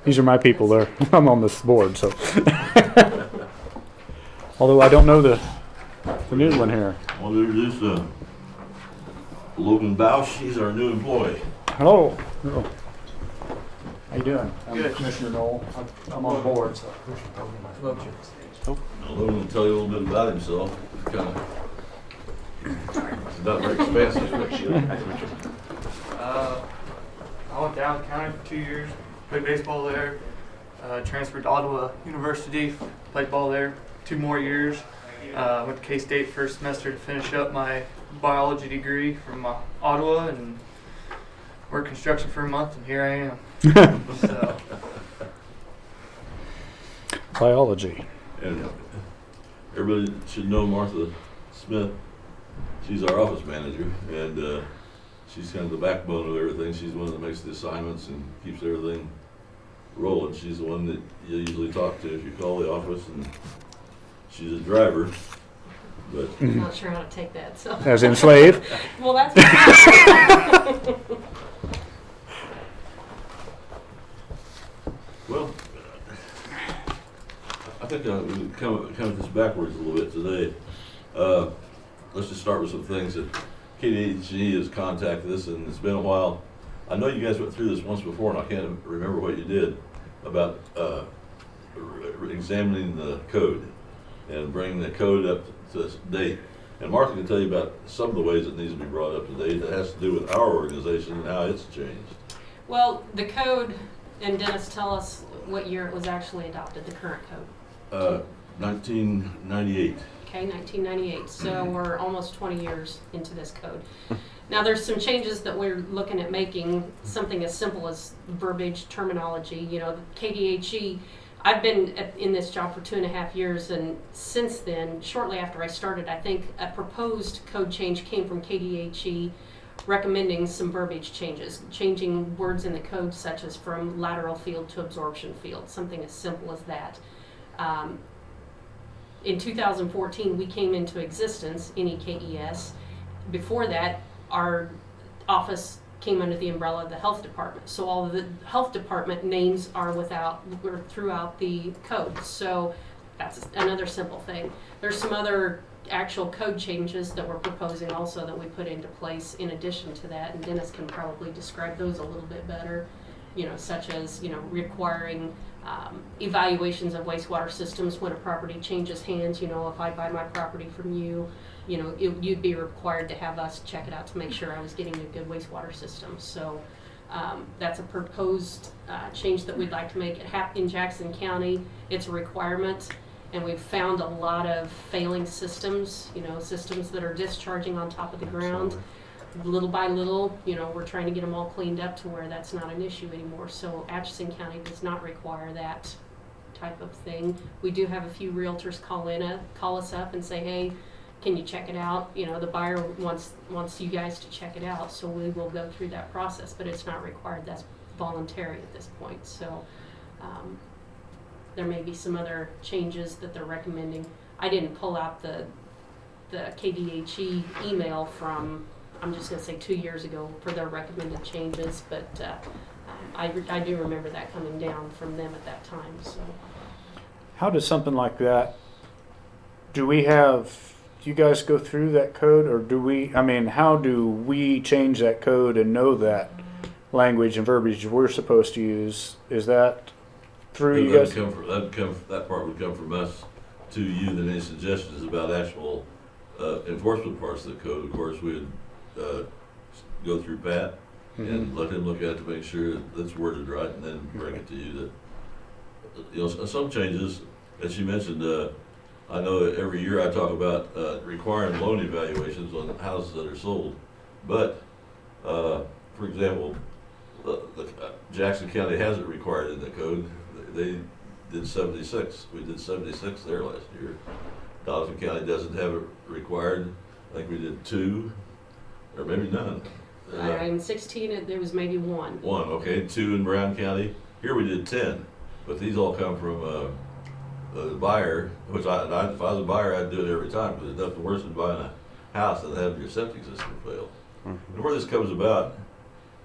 These are my people there. I'm on this board, so. Although I don't know the new one here. Well, there's this Logan Bausch. He's our new employee. Hello. Hello. How you doing? I'm Good. Commissioner Knoll. I'm on board, so. Now, Logan will tell you a little bit about himself. It's not very expensive. I went to Allen County for 2 years, played baseball there. Transferred to Ottawa University, played ball there 2 more years. Went to K-State first semester to finish up my biology degree from Ottawa, and worked construction for a month, and here I am. So, Biology. And everybody should know Martha Smith. She's our office manager, and she's kind of the backbone of everything. She's the one that makes the assignments and keeps everything rolling. She's the one that you usually talk to if you call the office, and she's a driver, but I'm not sure how to take that, so. As in slave? Well, that's. well, I think we come at this backwards a little bit today. Let's just start with some things that KDHE has contacted us, and it's been a while. I know you guys went through this once before, and I can't remember what you did about examining the code and bringing the code up to date. And Martha can tell you about some of the ways it needs to be brought up to date that has to do with our organization and how it's changed. Well, the code, and Dennis, tell us what year it was actually adopted, the current code. 1998. Okay, 1998. So we're almost 20 years into this code. Now there's some changes that we're looking at making, something as simple as verbiage, terminology. You know, KDHE I've been in this job for 2.5 years, and since then, shortly after I started, I think a proposed code change came from KDHE recommending some verbiage changes, changing words in the code such as from lateral field to absorption field, something as simple as that. In 2014, we came into existence in EKES. Before that, our office came under the umbrella of the health department. So all of the health department names are throughout the code. So that's another simple thing. There's some other actual code changes that we're proposing also that we put into place in addition to that, and Dennis can probably describe those a little bit better, such as, requiring evaluations of wastewater systems when a property changes hands. If I buy my property from you, you'd be required to have us check it out to make sure I was getting a good wastewater system. So that's a proposed change that we'd like to make. In Jackson County, it's a requirement, and we've found a lot of failing systems, systems that are discharging on top of the ground. Little by little, we're trying to get them all cleaned up to where that's not an issue anymore. So Atchison County does not require that type of thing. We do have a few realtors call us up and say, hey, can you check it out? The buyer wants you guys to check it out, so we will go through that process, but it's not required. That's voluntary at this point. So there may be some other changes that they're recommending. I didn't pull out the KDHE email from, I'm just going to say 2 years ago for their recommended changes, but I do remember that coming down from them at that time. So, How does something like that, do you guys go through that code, or how do we change that code and know that language and verbiage we're supposed to use? Is that through you guys? That part would come from us to you, then any suggestions about actual enforcement parts of the code. Of course, we'd go through Pat and let him look at it to make sure that's worded right, and then bring it to you. Some changes, as you mentioned, I know that every year I talk about requiring loan evaluations on houses that are sold, but for example, Jackson County has it required in the code. They did 76. We did 76 there last year. Donaldson County doesn't have it required. I think we did 2, or maybe none. in 16, there was maybe 1. 1, okay. 2 in Brown County. Here we did 10, but these all come from the buyer, which if I was a buyer, I'd do it every time, because there's nothing worse than buying a house and having your septic system fail. And where this comes about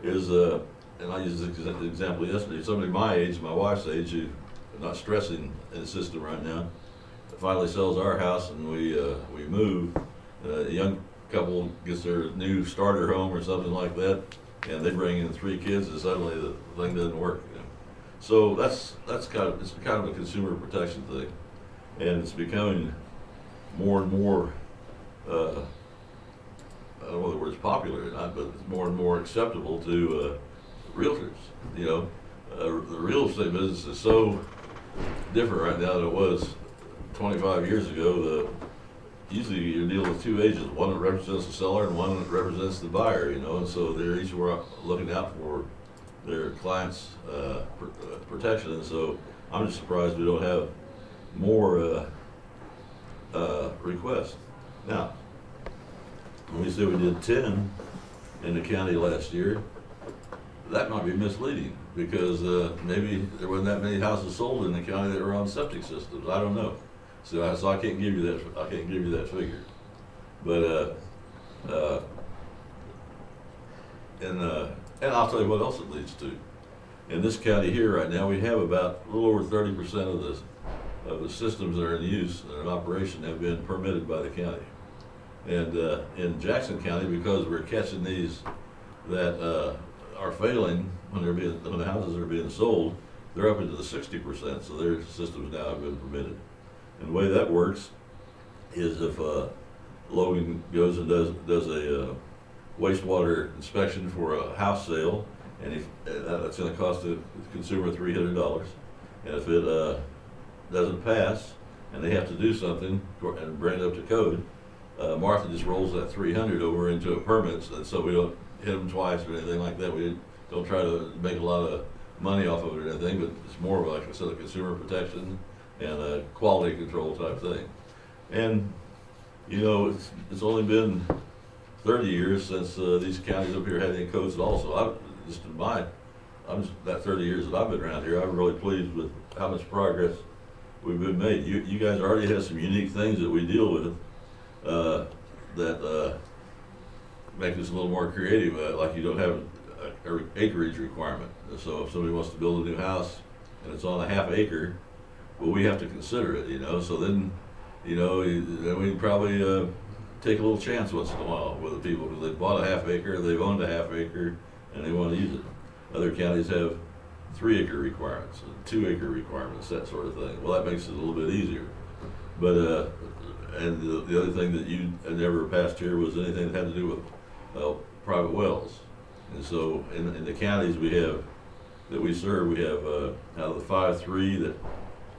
is, and I used this example yesterday, somebody my age, my wife's age, who not stressing in the system right now, finally sells our house and we move. A young couple gets their new starter home or something like that, and they bring in 3 kids, and suddenly the thing doesn't work. So it's kind of a consumer protection thing, and it's becoming more and more. I don't know whether the word's popular or not, but it's more and more acceptable to realtors. The real estate business is so different right now than it was 25 years ago. Usually you're dealing with 2 agents, one that represents the seller and one that represents the buyer, and so they're each looking out for their clients' protection. And so I'm just surprised we don't have more requests. Now, when we say we did 10 in the county last year, that might be misleading, because maybe there wasn't that many houses sold in the county that were on septic systems. I don't know. So I can't give you that. I can't give you that figure. But and I'll tell you what else it leads to. In this county here right now, we have about a little over 30% of the systems that are in use and in operation have been permitted by the county. And in Jackson County, because we're catching these that are failing when the houses are being sold, they're up into the 60%. So their systems now have been permitted. And the way that works is if Logan goes and does a wastewater inspection for a house sale, and that's going to cost the consumer $300. And if it doesn't pass, and they have to do something and bring it up to code, Martha just rolls that $300 over into a permit, and so we don't hit them twice or anything like that. We don't try to make a lot of money off of it or anything, but it's more of like I said, a consumer protection and a quality control type thing. And, you know, it's only been 30 years since these counties up here had any codes at all. So that 30 years that I've been around here, I'm really pleased with how much progress we've been made. You guys already have some unique things that we deal with that make us a little more creative. Like you don't have an acreage requirement. So if somebody wants to build a new house and it's on a half acre, well, we have to consider it, you know. So then, you know, then we probably take a little chance once in a while with the people because they bought a half acre, they've owned a half acre, and they want to use it. Other counties have 3 acre requirements, 2 acre requirements, that sort of thing. Well, that makes it a little bit easier. But and the other thing that you never passed here was anything that had to do with private wells. And so in the counties that we serve, we have out of the 5-3 that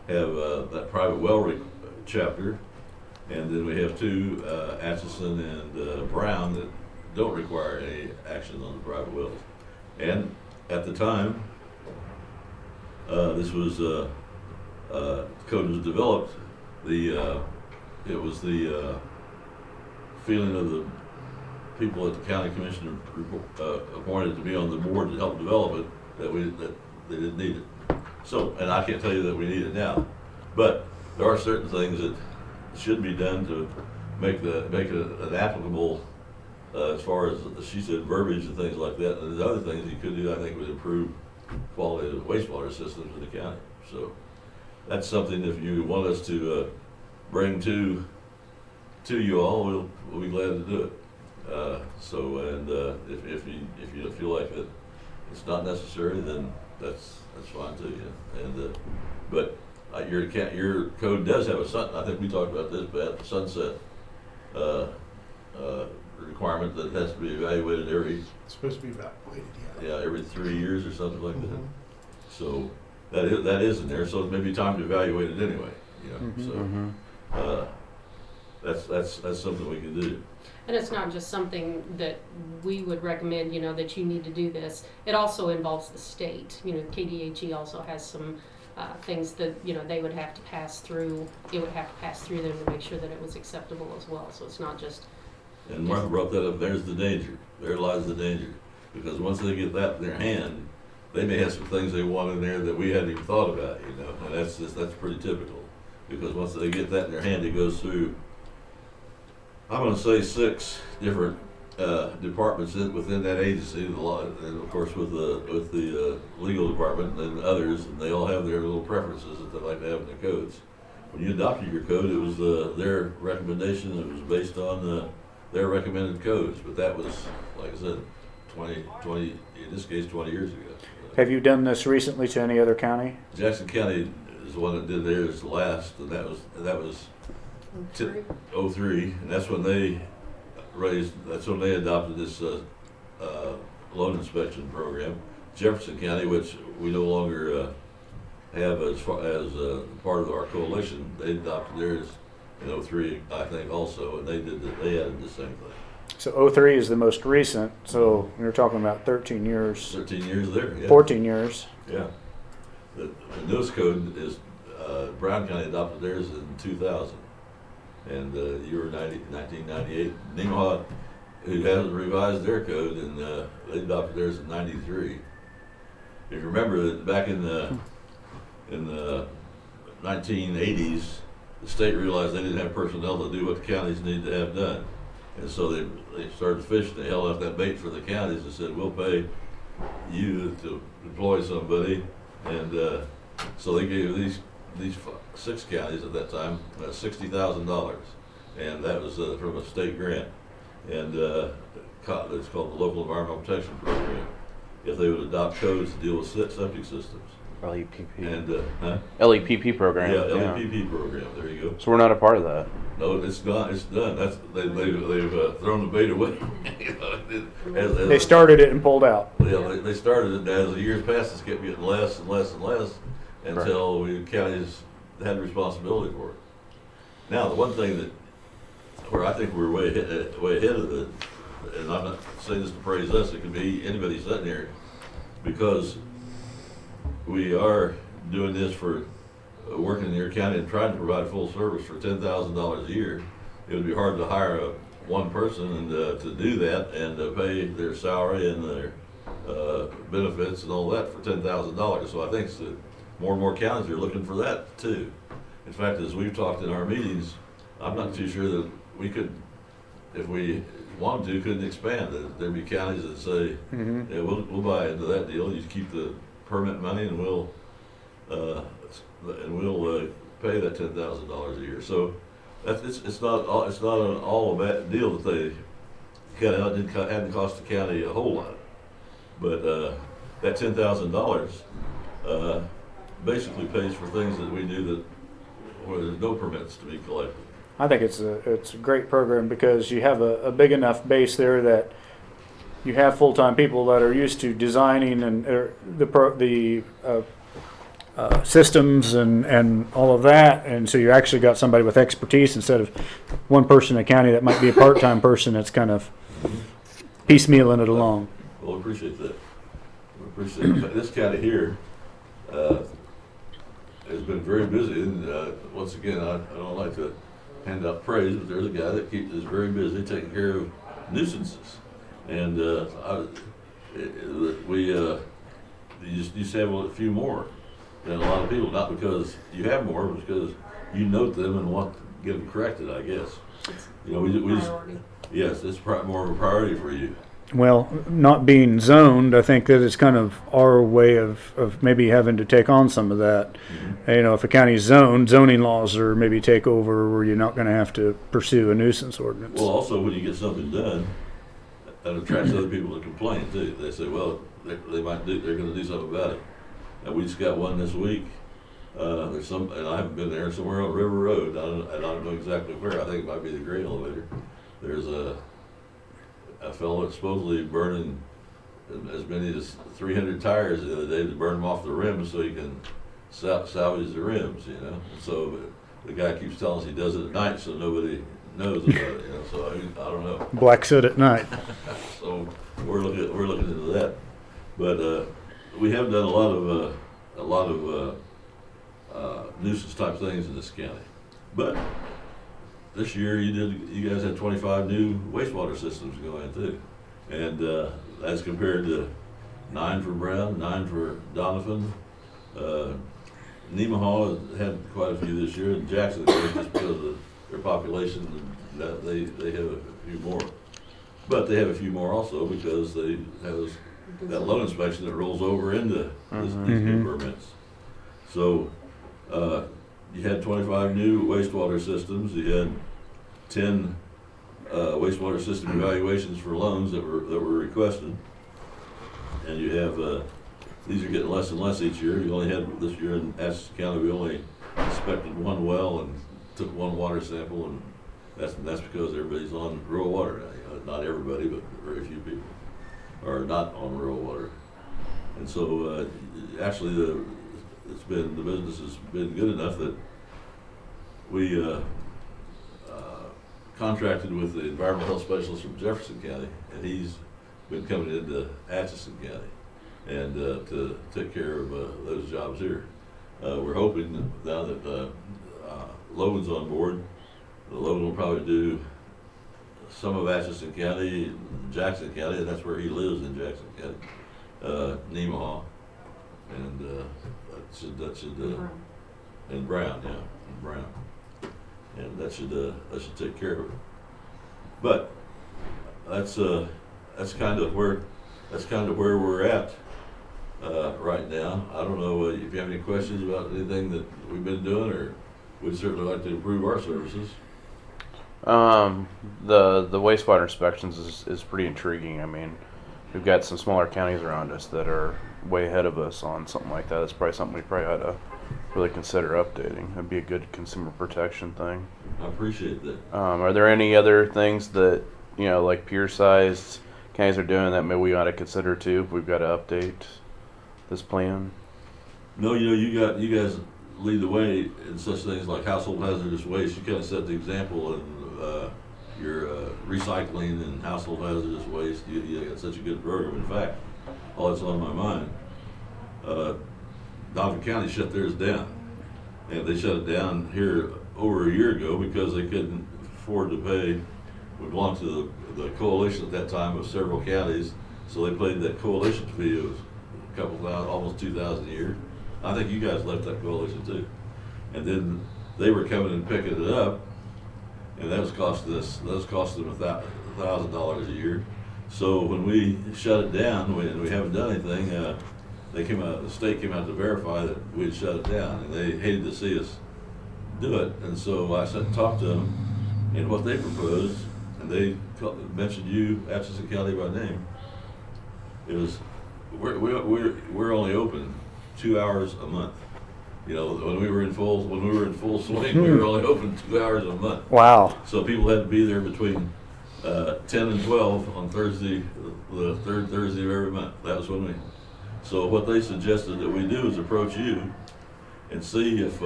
have that private well chapter, and then we have 2, Atchison and Brown, that don't require any action on the private wells. And at the time, this was code was developed. It was the feeling of the people at the county commission appointed to be on the board to help develop it that they didn't need it. So, and I can't tell you that we need it now, but there are certain things that should be done to make it an applicable as far as she said verbiage and things like that. And there's other things you could do I think would improve quality of the wastewater systems in the county. So that's something if you want us to bring to you all, we'll be glad to do it. If you feel like that it's not necessary, then that's fine too. Yeah. And but your code does have I think we talked about this, but the sunset requirement that has to be evaluated It's supposed to be evaluated, every 3 years or something like that. So that is in there. So it may be time to evaluate it anyway. You know. So that's something we can do. And it's not just something that we would recommend, you know, that you need to do this. It also involves the state. You know, KDHE also has some things that, you know, they would have to pass through. It would have to pass through them to make sure that it was acceptable as well. So it's not just... And Martha brought that up. There's the danger. There lies the danger. Because once they get that in their hand, they may have some things they want in there that we hadn't even thought about, you know. And that's pretty typical. Because once they get that in their hand, it goes through, I'm going to say 6 different departments within that agency, and of course with the legal department and others, and they all have their little preferences that they like to have in their codes. When you adopted your code, it was their recommendation. It was based on their recommended codes, but that was, like I said, 20 in this case 20 years ago. Have you done this recently to any other county? Jackson County is the one that did theirs last, and that was 03, and that's when they adopted this loan inspection program. Jefferson County, which we no longer have as part of our coalition, they adopted theirs in 03, I think, also, and they added the same thing. So 03 is the most recent, so you're talking about 13 years. 13 years there, yeah. 14 years. Yeah. The newest code is, Brown County adopted theirs in 2000. And you were 1998. Nemaha, who hasn't revised their code, and they adopted theirs in 93. If you remember that back in the 1980s, the state realized they didn't have personnel to do what the counties needed to have done. And so they started fishing. They held out that bait for the counties and said, we'll pay you to employ somebody. And so they gave these 6 counties at that time $60,000, and that was from a state grant, and it's called the Local Environmental Protection Program. If they would adopt codes to deal with septic systems. LEPP. And LEPP program. Yeah, LEPP program. There you go. So we're not a part of that. No, it's not. It's done. They've thrown the bait away. They started it and pulled out. Yeah, they started it. As the years passed, it kept getting less and less and less until counties had responsibility for it. Now, the one thing where I think we're way ahead of it, and I'm not saying this to praise us, it could be anybody sitting here, because we are doing this for working in your county and trying to provide full service for $10,000 a year. It would be hard to hire one person and to do that and pay their salary and their benefits and all that for $10,000. So I think that more and more counties are looking for that too. In fact, as we've talked in our meetings, I'm not too sure that we could, if we wanted to, couldn't expand. There'd be counties that say, yeah, we'll buy into that deal. You keep the permit money and we'll pay that $10,000 a year. So it's not all a bad deal that they hadn't cost the county a whole lot. But that $10,000 basically pays for things that we do where there's no permits to be collected. I think it's a great program because you have a big enough base there that you have full-time people that are used to designing and the systems and all of that, and so you actually got somebody with expertise instead of one person in a county that might be a part-time person that's kind of piecemealing it along. Well, I appreciate that. I appreciate it. This county here has been very busy, and once again, I don't like to hand out praise, but there's a guy that is very busy taking care of nuisances, and you just have a few more than a lot of people, not because you have more, but because you note them and want to get them corrected, I guess. You know, we just, yes, it's more of a priority for you. Well, not being zoned, I think that it's kind of our way of maybe having to take on some of that. You know, if a county's zoned, zoning laws or maybe take over where you're not going to have to pursue a nuisance ordinance. Well, also when you get something done, that attracts other people to complain too. They say, well, they're going to do something about it. And we just got one this week. There's and I haven't been there, somewhere on River Road. I don't know exactly where. I think it might be the grain elevator. There's a fellow that's supposedly burning as many as 300 tires the other day to burn them off the rims so he can salvage the rims, you know. And so the guy keeps telling us he does it at night so nobody knows about it, you know. So I don't know. Black soot at night. So we're looking into that, but we have done a lot of nuisance type things in this county. But this year you guys had 25 new wastewater systems going too, and as compared to 9 for Brown, 9 for Donovan. Nemaha had quite a few this year, and Jackson just because of their population, that they have a few more. But they have a few more also because they have that loan inspection that rolls over into these new permits. So you had 25 new wastewater systems. You had 10 wastewater system evaluations for loans that were requested, and you have these are getting less and less each year. You only had this year in Atchison County, we only inspected one well and took one water sample, and that's because everybody's on rural water now. You know, not everybody, but very few people are not on rural water, and so actually the business has been good enough that we contracted with the environmental health specialist from Jefferson County, and he's been coming into Atchison County and to take care of those jobs here. We're hoping now that Logan's on board, Logan will probably do some of Atchison County, Jackson County, and that's where he lives, in Jackson County, Nemaha, and that should and Brown, yeah, and Brown, and that should take care of it. But that's kind of where we're at right now. I don't know if you have any questions about anything that we've been doing, or we'd certainly like to improve our services. The wastewater inspections is pretty intriguing. I mean, we've got some smaller counties around us that are way ahead of us on something like that. It's probably something we probably ought to really consider updating. It'd be a good consumer protection thing. I appreciate that. Are there any other things that, you know, like peer-sized counties are doing that maybe we ought to consider too if we've got to update this plan? No, you know, you guys lead the way in such things like household hazardous waste. You kind of set the example in your recycling and household hazardous waste. You got such a good program. In fact, all that's on my mind. Dauphin County shut theirs down. And they shut it down here over a year ago because they couldn't afford to pay. We belonged to the coalition at that time of several counties, so they paid that coalition fee of a couple thousand, almost 2,000 a year. I think you guys left that coalition too. And then they were coming and picking it up, and that was costing them $1,000 a year. So when we shut it down, and we haven't done anything, the state came out to verify that we had shut it down, and they hated to see us do it. And so I sat and talked to them, and what they proposed, and they mentioned you, Atchison County by name, is we're only open 2 hours a month. You know, when we were in full swing, we were only open 2 hours a month. Wow. So people had to be there between 10 and 12 on Thursday, the third Thursday of every month. That was when we. So what they suggested that we do is approach you and see if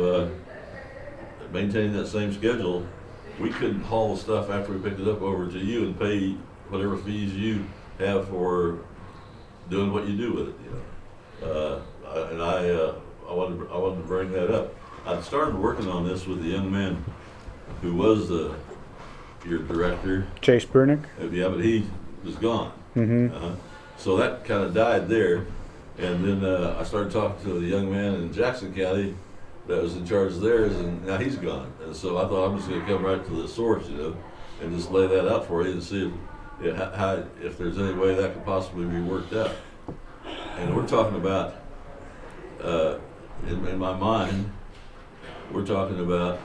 maintaining that same schedule, we couldn't haul the stuff after we picked it up over to you and pay whatever fees you have for doing what you do with it. You know, I wanted to bring that up. I started working on this with the young man who was your director. Chase Brunick? Yeah, but he was gone. Mm-hmm. So that kind of died there. And then I started talking to the young man in Jackson County that was in charge of theirs, and now he's gone. And so I thought I'm just going to come right to the source, you know, and just lay that out for you and see if there's any way that could possibly be worked out. And we're talking about, in my mind, we're talking about,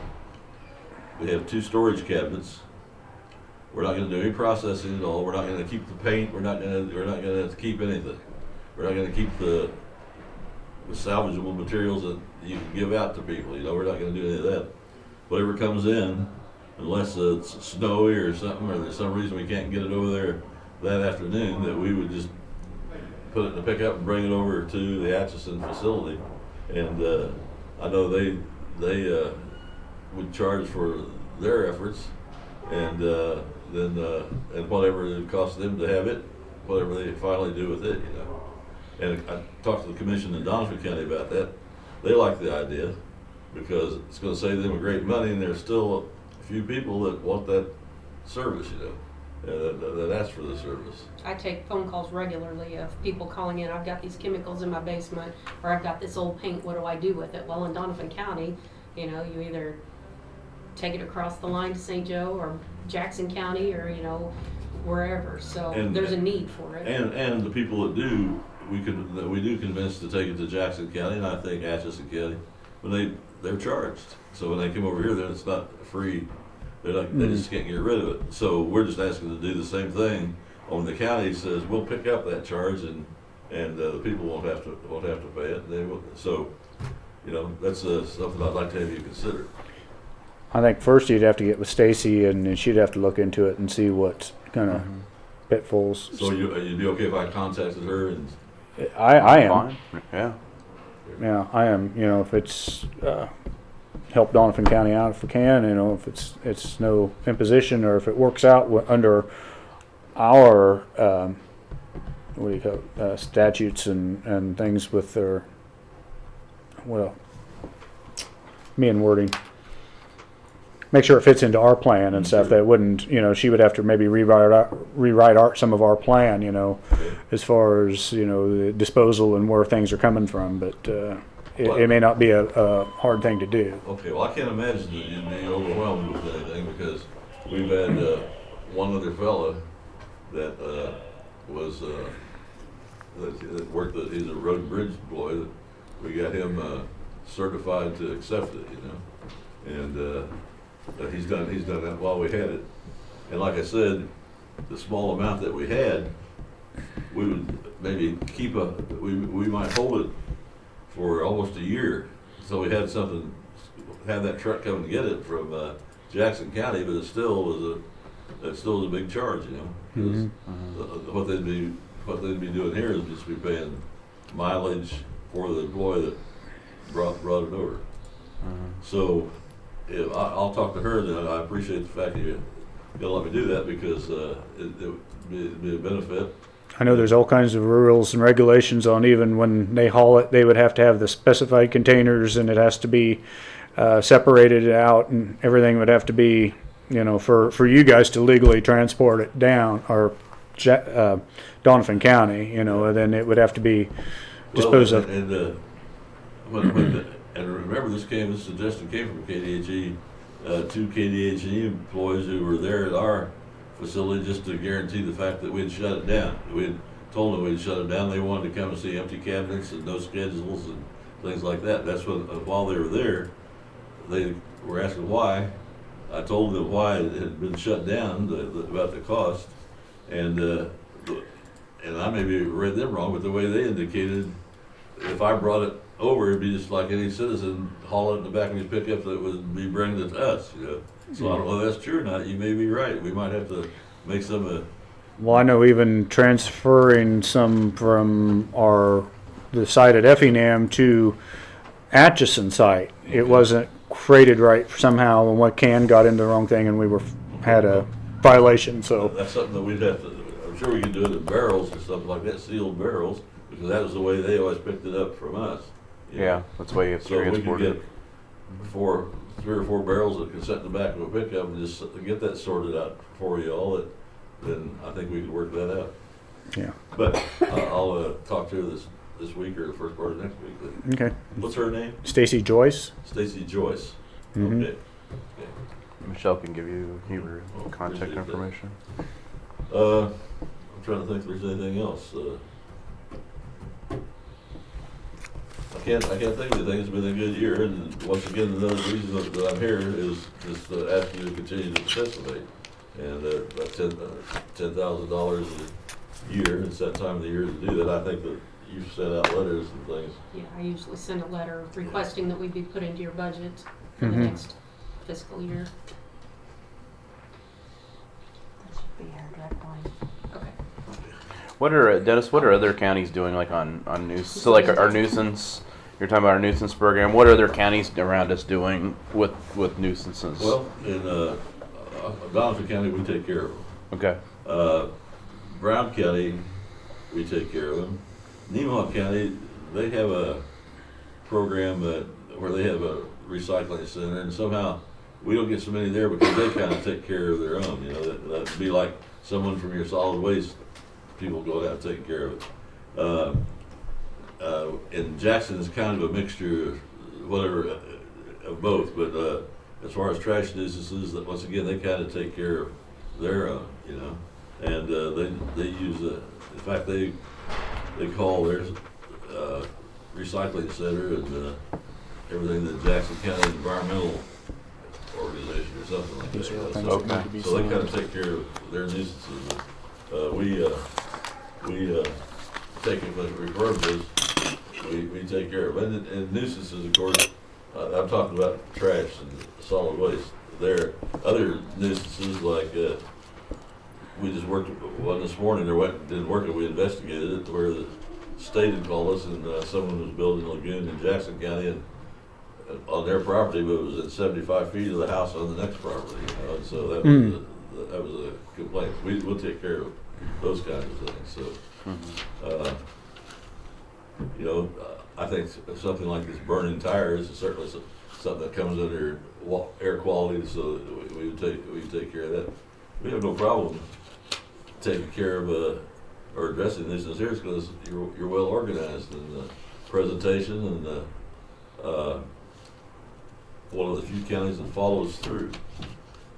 we have 2 storage cabinets. We're not going to do any processing at all. We're not going to keep the paint. We're not going to keep anything. We're not going to keep the salvageable materials that you can give out to people. You know, we're not going to do any of that. Whatever comes in, unless it's snowy or something, or there's some reason we can't get it over there that afternoon, that we would just put it in the pickup and bring it over to the Atchison facility. And I know they would charge for their efforts, and then and whatever it costs them to have it, whatever they finally do with it, you know. And I talked to the commission in Donovan County about that. They like the idea because it's going to save them a great money, and there's still a few people that want that service, you know, that ask for the service. I take phone calls regularly of people calling in, I've got these chemicals in my basement, or I've got this old paint, what do I do with it? Well, in Donovan County, you know, you either take it across the line to St. Joe or Jackson County, or, you know, wherever. So there's a need for it. And the people that do, we do convince to take it to Jackson County, and I think Atchison County, when they're charged. So when they come over here, then it's not free. They just can't get rid of it. So we're just asking to do the same thing. On the county says we'll pick up that charge, and the people won't have to pay it. They will. So, you know, that's something I'd like to have you consider. I think first you'd have to get with Stacy, and she'd have to look into it and see what kind of pitfalls. So you'd be okay if I contacted her and. I am. Fine. Yeah. Yeah, I am. You know, if it's help Donovan County out if we can, you know, if it's no imposition, or if it works out under our what do you call it, statutes and things with their, well, me and wording. Make sure it fits into our plan and stuff. That wouldn't, you know, she would have to maybe rewrite some of our plan, you know, as far as, you know, the disposal and where things are coming from. But it may not be a hard thing to do. Okay, well, I can't imagine that you'd be overwhelmed with anything, because we've had one other fella that was that worked. He's a road and bridge boy. That we got him certified to accept it, you know, and. He's done that while we had it, and like I said, the small amount that we had, we would maybe keep we might hold it for almost a year, so we had that truck come and get it from Jackson County, but it still was a big charge, you know. What they'd be doing here is just be paying mileage for the employee that brought it over. So. I'll talk to her, then. I appreciate the fact that you're going to let me do that, because it'd be a benefit. I know there's all kinds of rules and regulations on even when they haul it, they would have to have the specified containers and it has to be separated out and everything would have to be, you know, for you guys to legally transport it down or Donovan County, you know, and then it would have to be disposed of. And remember, this suggestion came from KDHE, two KDHE employees who were there at our facility just to guarantee the fact that we'd shut it down. We had told them we'd shut it down. They wanted to come and see empty cabinets and no schedules and things like that. That's what, while they were there, they were asking why. I told them why it had been shut down, about the cost, and I maybe read them wrong, but the way they indicated, if I brought it over, it'd be just like any citizen hauling it in the back of his pickup that would be bringing it to us, you know. So I don't know if that's true or not. You may be right. We might have to make some. Well, I know even transferring some from the site at Effingham to Atchison site, it wasn't freighted right somehow, and what can got into the wrong thing, and we had a violation. So That's something that we'd have to. I'm sure we could do it in barrels or something like that, sealed barrels, because that was the way they always picked it up from us. You know? Yeah, that's why you have to So we could transport it. get 3 or 4 barrels that can sit in the back of a pickup and just get that sorted out for you all. Then I think we could work that out. yeah, But I'll talk to her this week or the first part of next week. okay. What's her name? Stacy Joyce. Stacy Joyce. Mhm. Okay. Michelle can give you her Oh, contact appreciate that. information. I'm trying to think if there's anything else. I can't think of anything. It's been a good year, and once again, another reason that I'm here is just to ask you to continue to participate. And that's $10,000 a year. It's that time of the year to do that. I think that you've sent out letters and things. Yeah, I usually send a letter requesting that we be put into your budget for the Mhm. next fiscal year. That should be our direct line. Okay. What are Dennis? What are other counties doing, like on nuisance? So like our nuisance. You're talking about our nuisance program. What are other counties around us doing with nuisances? Well, in Donovan County, we take care of them. Okay. Brown County, we take care of them. Nemaha County, they have a program where they have a recycling center, and somehow we don't get so many there because they kind of take care of their own. You know, that'd be like someone from your solid waste people going out and taking care of it. And Jackson is kind of a mixture of whatever of both, but as far as trash nuisances, that once again they kind of take care of their own, you know, and they use in fact they call theirs recycling center and everything, the Jackson County Environmental Organization or something like These are the that. things So, that need to be so they seen. kind of take care of their nuisances. We take it with refurbishes. We take care of it. And nuisances, of course, I'm talking about trash and solid waste. There are other nuisances like we just worked one this morning. Didn't work, and we investigated it where the state had called us and someone was building a lagoon in Jackson County and on their property, but it was at 75 feet of the house on the next property. You know? And so that was a complaint. We'll take care of those kinds of things. So. You know, I think something like this burning tires is certainly something that comes under air quality, so we would take care of that. We have no problem taking care of or addressing these here because you're well organized in the presentation and one of the few counties that follows through.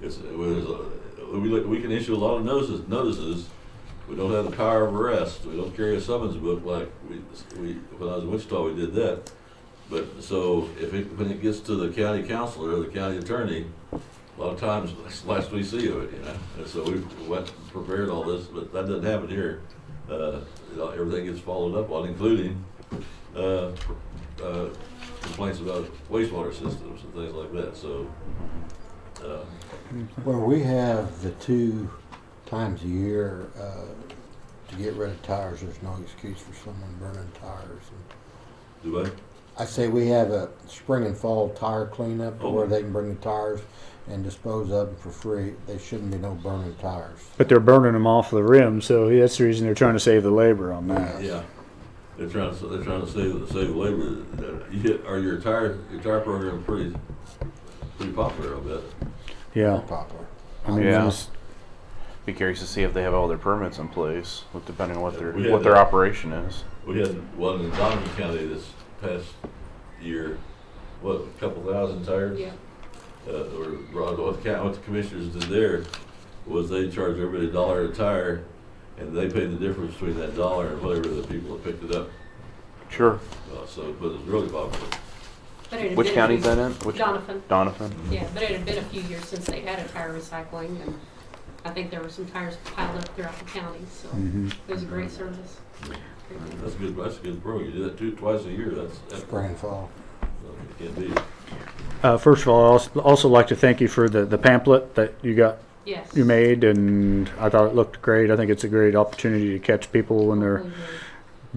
We can issue a lot of notices. We don't have the power of arrest. We don't carry a summons book like when I was in Wichita, we did that. But so when it gets to the county counselor or the county attorney, a lot of times it's the last we see of it, you know. And so we went and prepared all this, but that doesn't happen here. Everything gets followed up on, including complaints about wastewater systems and things like that. So. Well, we have the 2 times a year to get rid of tires. There's no excuse for someone burning tires. Do I? I say we have a spring and fall tire cleanup to where they can bring the tires and dispose of them for free. There shouldn't be no burning tires. But they're burning them off the rim, so that's the reason they're trying to save the labor on that. Yeah, they're trying to save labor. Your tire program pretty popular, I bet. Yeah. Popular. I mean, Yeah. there's- Be curious to see if they have all their permits in place, depending on what Yeah, we had their that. operation is. We had one in Donovan County this past year, a couple thousand tires? Yeah. What the commissioners did there was they charged everybody $1 a tire, and they paid the difference between that dollar and whatever the people that picked it up. Sure. But it's really popular. But it had Which been a county is few- that in? Which Donovan. Donovan. Yeah, but it had been a few years since they had a tire recycling, and I think there were some tires piled up throughout the county, so Mhm. it was a great service. That's a good program. You do that twice a year. That's Spring and fall. you can't beat it. First of all, I'd also like to thank you for the pamphlet that Yes. you made, and I thought it looked great. I think it's a great opportunity to catch people when they're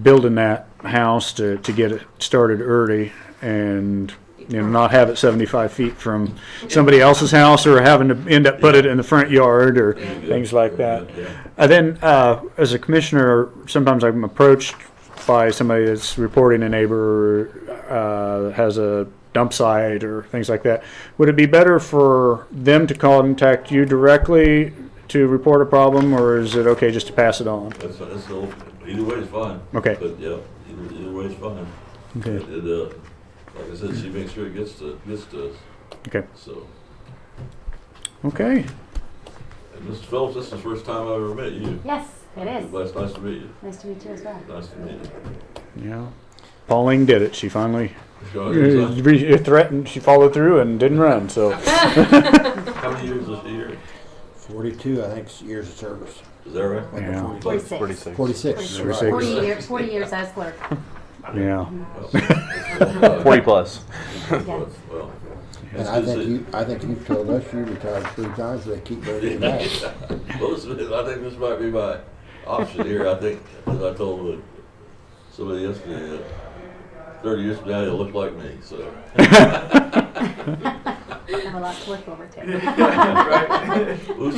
building that house to get it started early and not have it 75 feet from somebody else's house or having to end up put it in the front yard or things like that. Yeah. And then as a commissioner, sometimes I'm approached by somebody that's reporting a neighbor that has a dump site or things like that. Would it be better for them to contact you directly to report a problem, or is it okay just to pass it on? Either way is fine. Okay. But yeah, either way is fine. Okay. Like I said, she makes sure it gets to us. Okay. So, Okay. and Mrs. Phillips, this is the first time I've ever met you. Yes, it is. It's nice to meet you. Nice to meet you as well. Nice to meet you. Yeah. Pauline did it. She finally How threatened. She followed through and didn't run. So many years is she here? 42, I think, years of service. Is that right? Like Yeah. 46. 46. 46. 46. 40 years as clerk. yeah. Well, 40 plus. Yeah. well, And I think you've told us you retired 3 times, they keep bringing you back. well, I think this might be my option here. I think, as I told somebody yesterday, that 30 years from now, he'll look like me. So. I have a lot to look over to.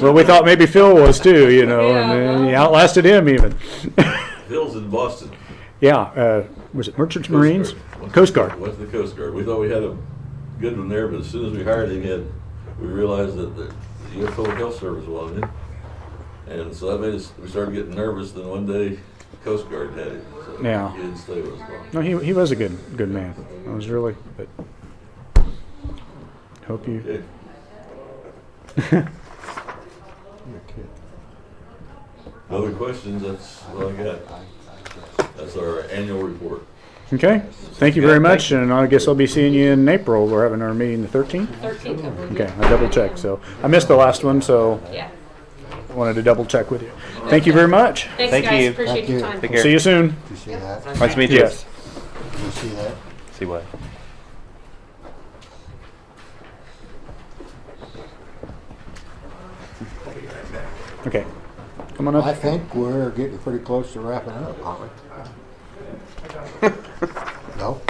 Well, we thought maybe Phil was too, and then he outlasted him even. Phil's in Boston. Yeah. Was it Merchants Marines? Coast Guard. Went to the Coast Guard. We thought we had a good one there, but as soon as we hired him, we realized that the U.S. Public Health Service wanted him. And so that made us, we started getting nervous. Then one day, the Coast Guard had him. So Yeah. he didn't stay with us long. No, he was a good man. I was really, but hope you. Okay. No other questions? That's all I got. That's our annual report. Okay. Thank you very much, and I guess I'll be seeing you in April. We're having our meeting the 13th. 13th, I believe. Okay, I double checked. So I missed the last one, so Yeah. I wanted to double check with you. Thank you very much. Thanks, Thank guys. you. Appreciate Thank your you. time. Take care. See you soon. Did you see that? Nice to meet you. Yes. Did you see that? See what? Okay. Come on I up. think we're getting pretty close to wrapping up, aren't we? No?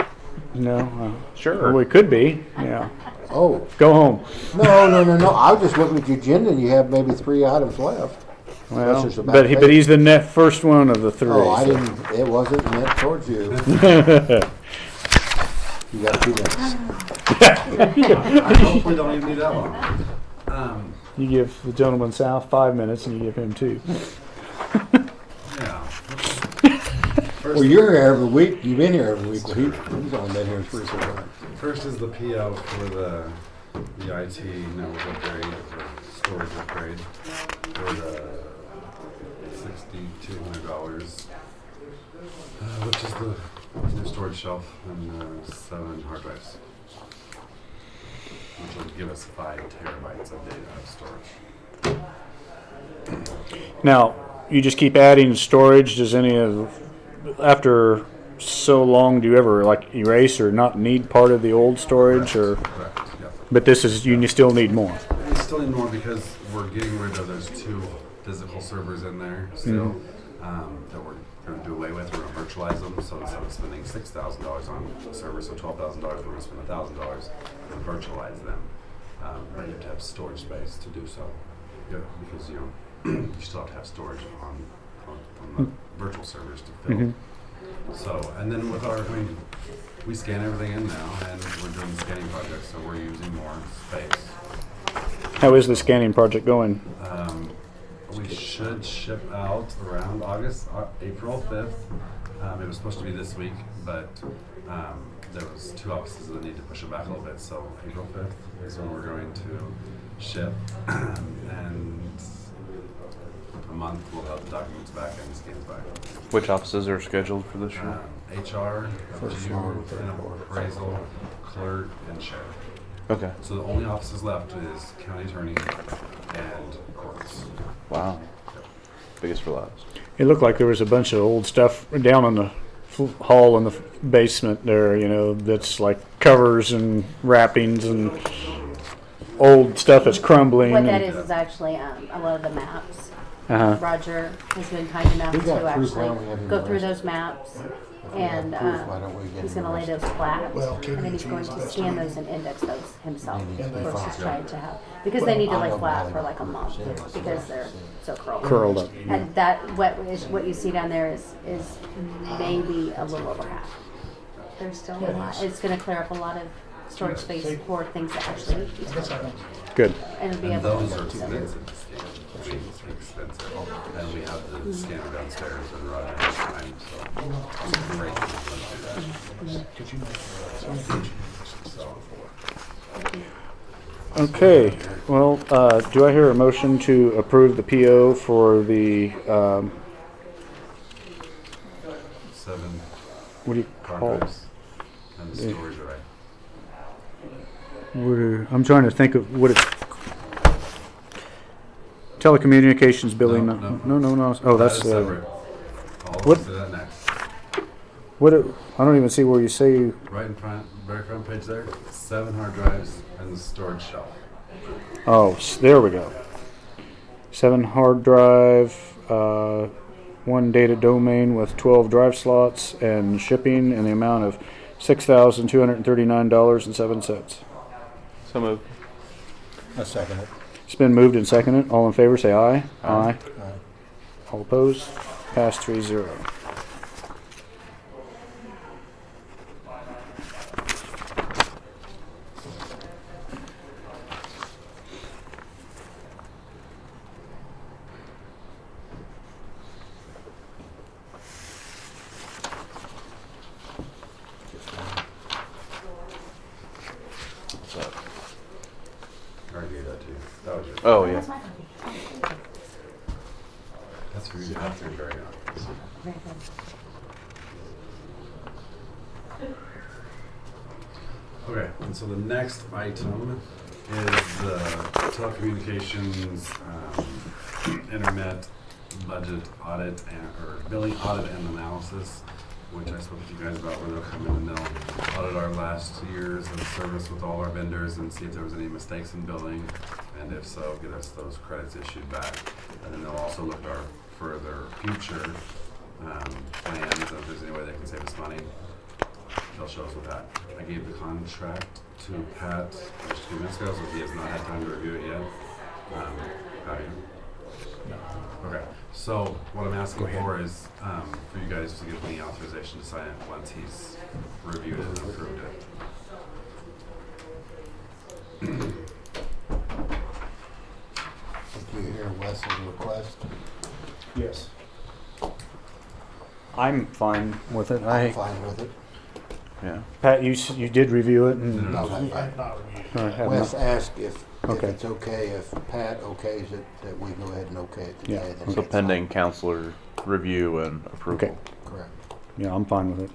No. Sure. Well, we could be. Yeah. Oh, Go home. no. I was just looking at your agenda and you have maybe 3 items left. Well, there's about but eight. he's the first one of the 3. Oh, I so. didn't, it wasn't meant towards you. You got 2 minutes. I hopefully don't even need that long. You give the gentleman south 5 minutes, and you give him 2. Yeah. Well, you're here every week. You've been here every week. Well, he's only been here 3 or 4 times. First is the PO for the IT network upgrade, or storage upgrade, for the $6,200, which is the new storage shelf and 7 hard drives, which will give us 5 terabytes of data of storage. Now, you just keep adding storage. Does any of after so long do you ever erase or not need part of the old storage, or? Correct, yep. But this is you still need more. We still need more because we're getting rid of those 2 physical servers in there still that we're gonna do away with, we're gonna virtualize them, so instead of spending $6,000 on a server, so $12,000, we're gonna spend $1,000 and virtualize them. But you have to have storage space to do so, because, you know, you still have to have storage on the virtual servers to fill. Mhm. So, and then with our, I mean, we scan everything in now, and we're doing the scanning project, so we're using more space. How is the scanning project going? We should ship out around April 5th. It was supposed to be this week, but there was 2 offices that need to push it back a little bit, so April 5th is when we're going to ship, and a month we'll have the documents back and the scans back. Which offices are scheduled for this year? HR, First FGU, floor, third and floor. appraisal, clerk, and sheriff. Okay. So the only offices left is county attorney and courts. Wow. Biggest for last. It looked like there was a bunch of old stuff down in the hall in the basement there, you know, that's like covers and wrappings and old stuff that's crumbling. What that and- is actually a lot of the maps. Uh-huh. Roger has been kind enough We to got proof why we actually haven't go through arrested. those maps, If we have and proof, why don't we get he's him going to lay arrested? those flat, Well, and then he's going to scan those and index those himself They need to be versus filed. trying to have, because they need to I lay don't flat bother for like a with month percentages. because they're so curled. Curled up. And that what you see down there is maybe a little over half. There's still a lot. It's going to clear up a lot of storage space for things that actually need to be stored. Good. And it'll be And able those to are do so. expensive to scan. I mean, expensive. And we have the scanner downstairs and Roger has time, so it's great to do that. So, Okay, well, do I hear a motion to approve the PO for the, 7 what do you hard call it? drives and the Yeah. storage array. I'm trying to think of what it, telecommunications billing. No. Oh, That that's, is separate. I'll what- do that next. I don't even see where you say, Right in front, very front page there, 7 hard drives and the storage shelf. oh, there we go. 7 hard drive, 1 data domain with 12 drive slots and shipping in the amount of $6,239.07. So moved. I second it. It's been moved and seconded. All in favor, say aye. Aye. Aye. All opposed? Passed 3-0. I already gave that to you. That was yours. Oh, yeah. That's my copy. That's for you. That's your very own. Very good. Okay, and so the next item is the telecommunications internet budget audit or billing audit and analysis, which I spoke with you guys about, where they'll come in and they'll audit our last years of service with all our vendors and see if there was any mistakes in billing, and if so, get us those credits issued back. And then they'll also look at our further future plans, and if there's any way they can save us money, they'll show us with that. I gave the contract to Pat just a few minutes ago, so he has not had time to review it yet. Have you? Okay, so what I'm asking for is for you guys to give me authorization to sign it once he's reviewed it and approved it. Did you hear Wes's request? Yes. I'm fine with it. I'm fine with it. Yeah. Pat, you did review it and No, not yet. have Wes not- asked if Okay. it's okay, if Pat okays it, that we go ahead and okay it Yeah. today. then So that's pending counselor review and approval. Okay. fine. Correct. Yeah, I'm fine with it.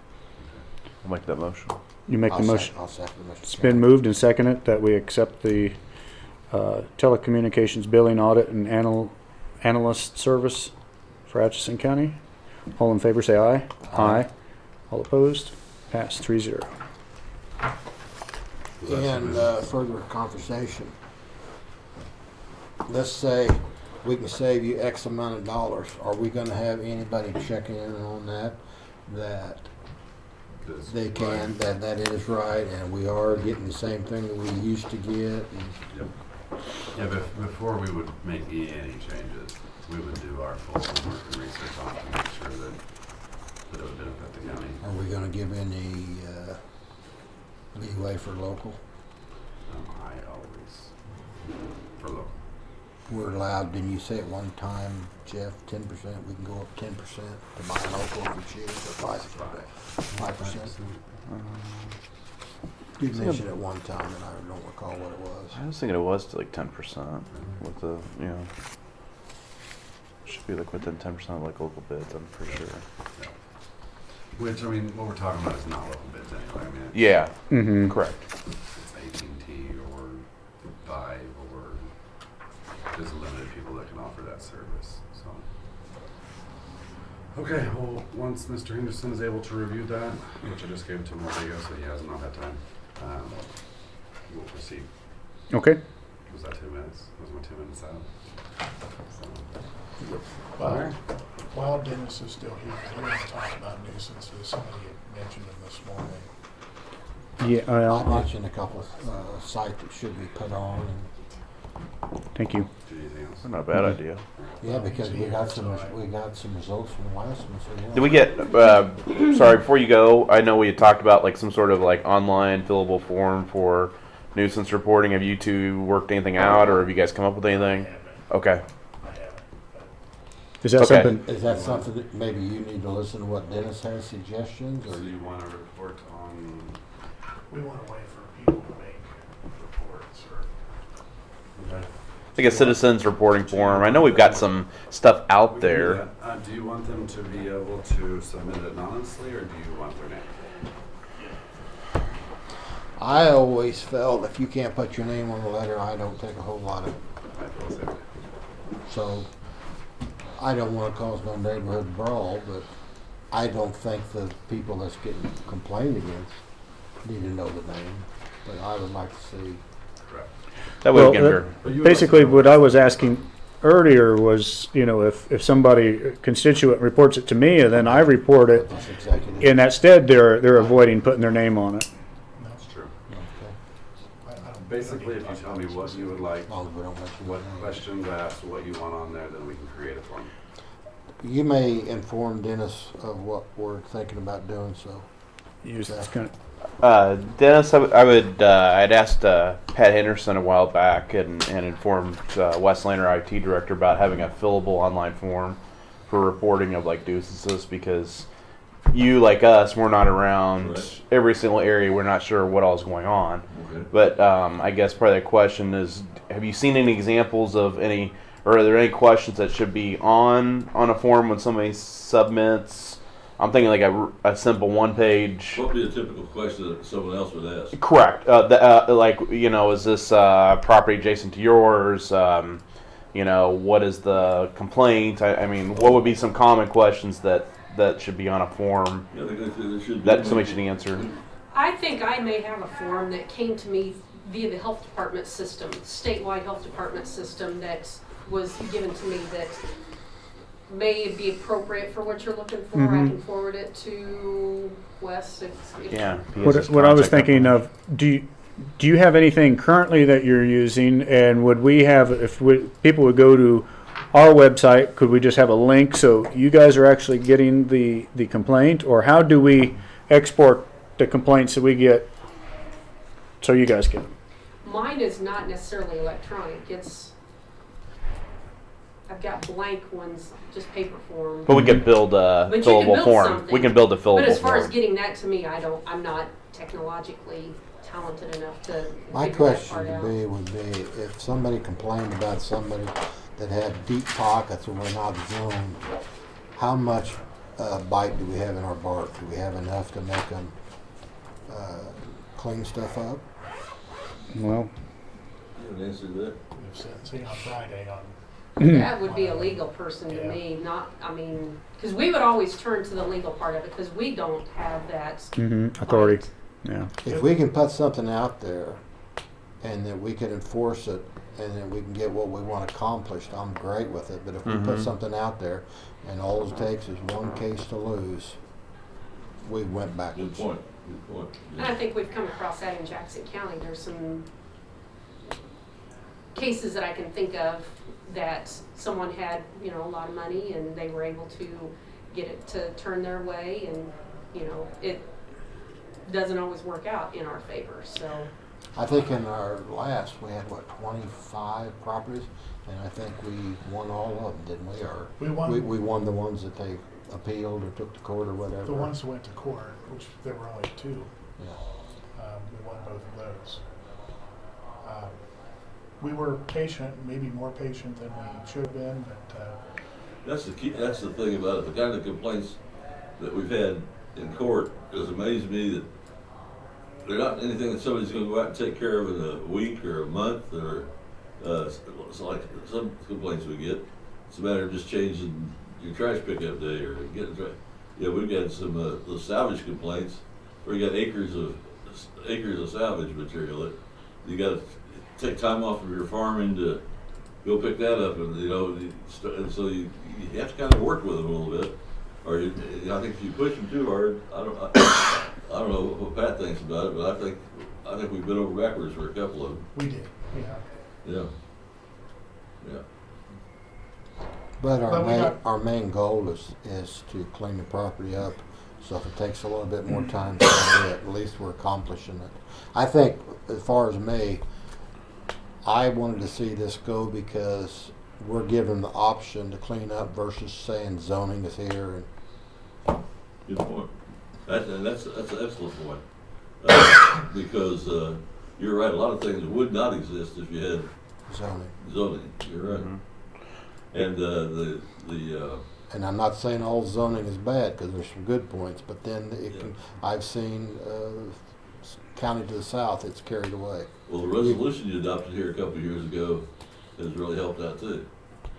I'll make that motion. You make the motion. I'll second the motion. It's been moved and seconded that we accept the telecommunications billing audit and analyst service for Atchison County. All in favor, say aye. Aye. All opposed? Passed 3-0. And further conversation. Let's say we can save you X amount of dollars. Are we gonna have anybody checking in on that This- they can, that is right, and we are getting the same thing that we used to get? And Yeah, but before we would make any changes, we would do our full homework and research on it to make sure that it would benefit the county. are we gonna give any leeway for local? I always, for local. We're allowed, didn't you say at one time, Jeff, 10%, we can go up 10% to buy local if we choose, or 5%? You mentioned at one time, and I don't recall what it was. I was thinking it was to like 10% with the, you know, should be like within 10% of like local bids, I'm pretty sure. Which, I mean, what we're talking about is not local bids anyway. I mean, Yeah, Mm-hmm. correct. it's AT&T or Vive or there's limited people that can offer that service, so. Okay, well, once Mr. Henderson is able to review that, which I just gave it to him a while ago, so he hasn't all had time, we'll proceed. Okay. Was that 2 minutes? Was my 2 minutes out? So, While Dennis is still here, I do want to talk about nuisances. Somebody had mentioned them this morning. Yeah, I well, mentioned a couple of sites that should be put on. thank you. do anything else? Not a bad idea. Yeah, because we got some results from the last one, so yeah. Did we get, sorry, before you go, I know we had talked about like some sort of like online fillable form for nuisance reporting. Have you two worked anything out or have you guys come up with anything? Okay. Is that Okay. something? Is that something that maybe you need to listen to what Dennis has suggestions, So or you want to report on, We want to wait for people to make reports or. Like a citizens reporting form. I know we've got some stuff out there. Do you want them to be able to submit it anonymously, or do you want their name? I always felt if you can't put your name on the letter, I don't take a whole lot of, I feel the same way. so I don't want to cause no neighborhood brawl, but I don't think the people that's getting complained against need to know the name, but I would like to see. Correct. That way we can Well, ver- But you would basically, like to know what I was asking earlier was, you know, if somebody, a constituent reports it to me and then I report it, This executive. in that stead, they're avoiding putting their name on it. That's true. Okay. Basically, if you tell me what you would like, As long as we don't mention what the name. questions asked, what you want on there, then we can create a form. You may inform Dennis of what we're thinking about doing, so. Use this kind of, Dennis, I'd asked Pat Henderson a while back and informed Wes Laner, IT director, about having a fillable online form for reporting of like nuisances because you, like us, we're not around Right. every single area. We're not sure what all is going on. Okay. But I guess part of the question is, have you seen any examples of any, or are there any questions that should be on a form when somebody submits? I'm thinking like a simple one-page. What would be a typical question that someone else would ask? Correct. Like, you know, is this property adjacent to yours? You know, what is the complaint? I mean, what would be some common questions that should be on a form Yeah, there should be. that somebody should answer? I think I may have a form that came to me via the health department system, statewide health department system that was given to me that may be appropriate for what you're looking for. I can forward it to Wes if Yeah. what I was thinking of, do you have anything currently that you're using, and would we have, if people would go to our website, could we just have a link so you guys are actually getting the complaint, or how do we export the complaints that we get so you guys get them? Mine is not necessarily electronic. I've got blank ones, just paper form. But we could build a But you can fillable build form. something. We can build a fillable But as far as form. getting that to me, I'm not technologically talented enough to My figure that question part out. would be, if somebody complained about somebody that had deep pockets or were not zoned, how much bite do we have in our bark? Do we have enough to make them clean stuff up? Well, You can answer that. See on Friday on. That would be a legal person to Yeah. me, not, because we would always turn to the legal part of it, because we don't have that. authority, yeah. If we can put something out there and that we can enforce it, and that we can get what we want accomplished, I'm great with it. But if we put Mhm. something out there, and all it takes is one case to lose, we went Good backwards. point, good point. And I think we've come across that in Jackson County. There's some cases that I can think of that someone had, you know, a lot of money and they were able to get it to turn their way, and, you know, it doesn't always work out in our favor, so. I think in our last, we had, what, 25 properties? And I think we won all of them, didn't we? Or We won we won the ones that they appealed or took to court or whatever. the ones that went to court, which there were only 2. Yeah. We won both of those. We were patient, maybe more patient than we should have been, but That's the key, that's the thing about it, the kind of complaints that we've had in court, has amazed me that they're not anything that somebody's gonna go out and take care of in a week or a month, or, it's like some complaints we get, it's a matter of just changing your trash pickup day or getting, yeah, we've got some, the salvage complaints, where you got acres of salvage material that you gotta take time off of your farming to go pick that up, and you know, and so you have to kind of work with them a little bit, or I think if you push them too hard, I don't know what Pat thinks about it, but I think we've been over backwards for a couple of them. we did, yeah. Yeah. But But we got- our main goal is to clean the property up. So if it takes a little bit more time to do it, at least we're accomplishing it. I think as far as me, I wanted to see this go because we're given the option to clean up versus saying zoning is here. And Good point. That's an excellent point. Because you're right, a lot of things would not exist if you had zoning. zoning. You're right. And And I'm not saying all zoning is bad, because there's some good points, but then it can, I've seen county to the south, it's carried away. well, the resolution you adopted here a couple of years ago has really helped out too.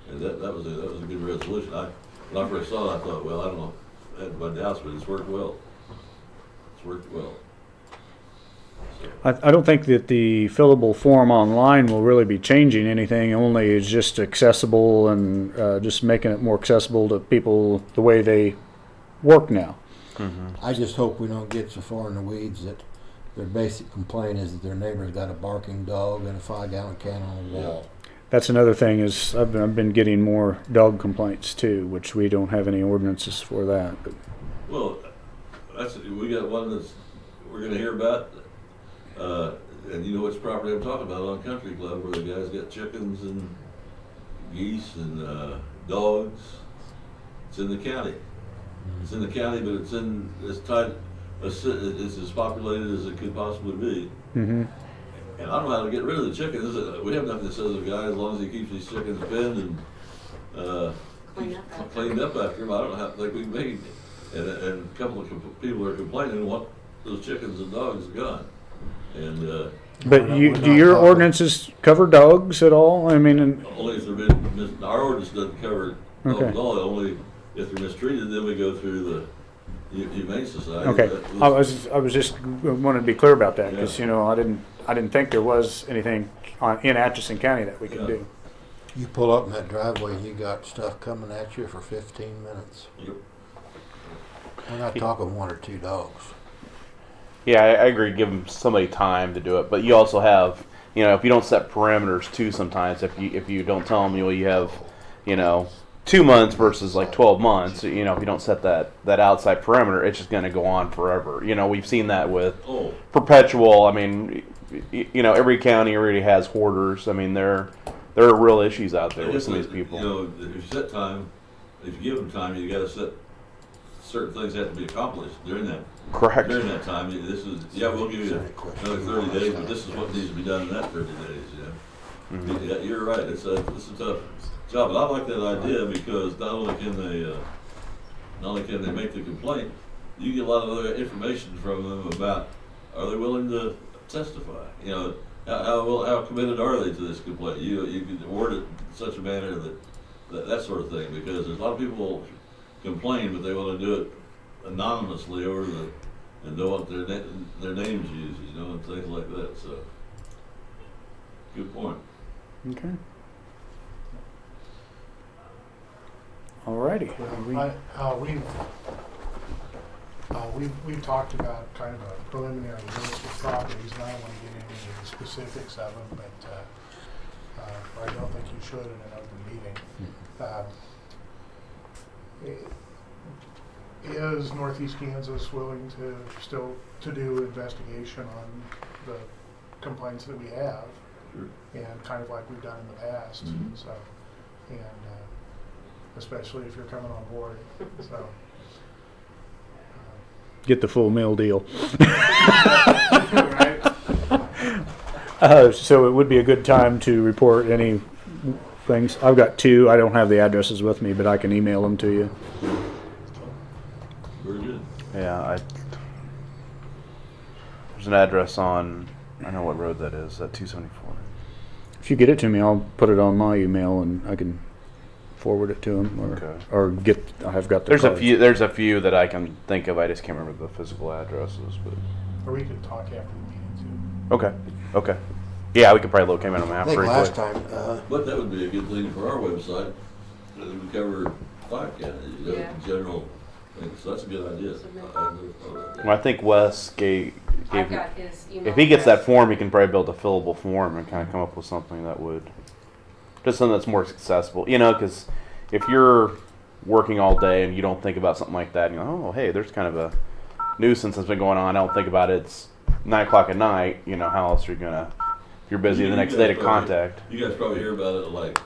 And that was a good resolution. When I first saw it, I thought, well, I don't know, I had my doubts, but it's worked well. It's worked well. So, I don't think that the fillable form online will really be changing anything, only it's just accessible and just making it more accessible to people the way they work now. I just hope we don't get so far in the weeds that their basic complaint is that their neighbor's got a barking dog and a 5-gallon can on the wall. That's another thing is I've been getting more dog complaints too, which we don't have any ordinances for that. But well, we got one that's we're going to hear about. And you know which property I'm talking about on Country Club, where the guy's got chickens and geese and dogs. It's in the county. It's in the county, but it's tight. It's as populated as it could possibly be. mm-hmm. And I don't know how to get rid of the chickens. We have nothing that says the guy, as long as he keeps these chickens pinned and cleaned up after him. I don't know how like we can make it. And a couple of people are complaining want those chickens and dogs gone. And But do your ordinances cover dogs at all? I mean, only if they're been, our ordinance doesn't cover dogs Okay. at all. Only if they're mistreated, then we go through the Humane Society. okay. That I was just wanted to be clear about that because Yeah. you know I didn't think there was anything in Atchison County that we could Yeah. do. You pull up in that driveway and you got stuff coming at you for 15 minutes. Yep. We're not talking 1 or 2 dogs. Yeah, I agree. Give them somebody time to do it, but you also have, you know, if you don't set parameters too, sometimes if you don't tell them, you have, you know, 2 months versus like 12 months. You know, if you don't set that outside perimeter, it's just going to go on forever. You know, we've seen that with Oh, perpetual. I mean, you know, every county already has hoarders. I mean, there are real issues out there with some of these people. You know, if you set time, if you give them time, you got to set certain things have to be accomplished during that. Correct. During that time, this is we'll give you another 30 days, but this is what needs to be done in that 30 days. Yeah, Mm-hmm. yeah, you're right. It's a tough job, but I like that idea because not only can they make the complaint, you get a lot of other information from them about are they willing to testify. You know, how committed are they to this complaint? You can word it in such a manner that sort of thing, because there's a lot of people complain, but they want to do it anonymously and don't want their names used, you know, and things like that. So Good point. Okay. Alrighty. We've talked about kind of a preliminary list of properties, and I don't want to get into the specifics of them, but I don't think you should in an open meeting. Is Northeast Kansas willing to still to do investigation on the complaints that we have, Sure. and kind of like we've done in the past? Mhm. So, and especially if you're coming on board. So. Get the full meal deal. Right. So it would be a good time to report any things. I've got 2. I don't have the addresses with me, but I can email them to you. Very good. Yeah, there's an address on, I know what road that is, that 274. If you get it to me, I'll put it on my email and I can forward it to them, or I've got the There's cards. there's a few that I can think of. I just can't remember the physical addresses. But Or we could talk after the meeting okay. Yeah, we could probably locate them on a I map. think pretty last quick. time, But that would be a good thing for our website, that we cover 5 counties, Yeah. general things. So that's a good idea. Well, I think Wes gave I've got his email. if he gets that address. form, he can probably build a fillable form and kind of come up with something that would just something that's more accessible. Because if you're working all day and you don't think about something like that, and you're like, oh, hey, there's kind of a nuisance that's been going on. I don't think about it. It's 9 o'clock at night. How else are you gonna? If you're busy the next day to contact. You guys probably hear about it like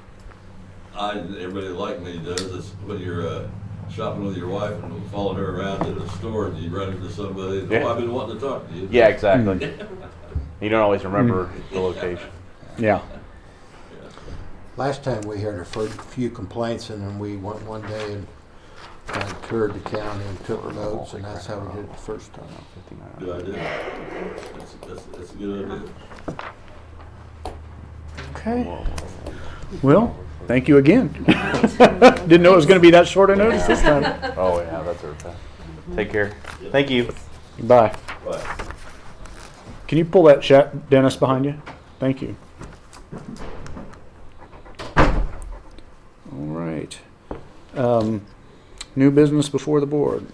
everybody like me does. It's when you're shopping with your wife and following her around to the store and you run into somebody. And, Yeah. I've been wanting to talk to you. Yeah, exactly. You don't always remember the location. Yeah. last time we heard a few complaints, and then we went one day and kind of toured the county and took notes, and that's how we did it the first time. Good idea. That's a good idea. Okay. Well, thank you again. Didn't know it was going to be that short a notice this time. Oh yeah, that's our bad. Take care. Thank you. Bye. Right. Can you pull that chat, Dennis, behind you? Thank you. All right. New business before the board.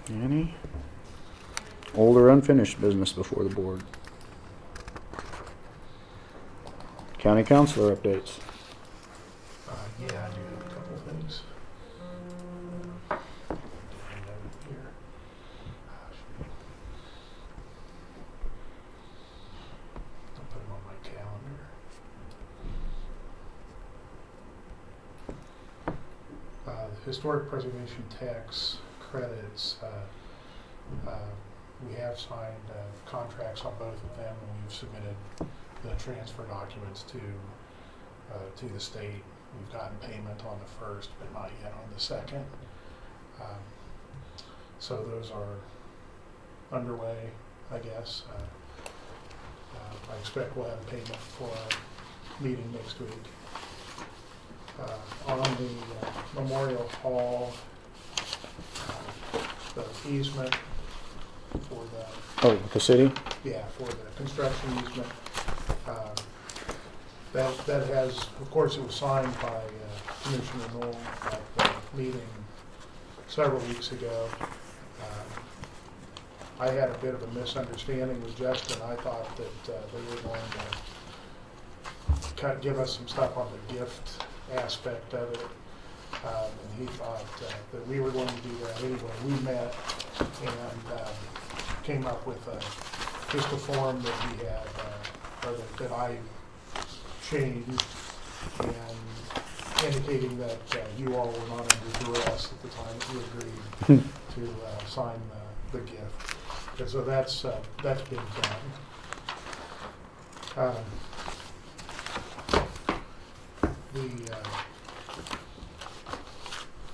Any? Old or unfinished business before the board? County councilor updates. Yeah, I do have a couple things. Here. I'll put them on my calendar. The historic preservation tax credits, we have signed contracts on both of them, and we've submitted the transfer documents to the state. We've gotten payment on the first, but not yet on the second. So those are underway, I guess. I expect we'll have payment for our meeting next week. On the Memorial Hall, the easement for the Oh, the city? yeah, for the construction easement. That has, of course, it was signed by Commissioner Knoll at the meeting several weeks ago. I had a bit of a misunderstanding with Justin. I thought that they were going to kind of give us some stuff on the gift aspect of it. And he thought that we were going to do that anyway. We met and came up with just a form that he had, or that I changed, and indicating that you all were not under duress at the time that you agreed to sign the gift. And so that's been done.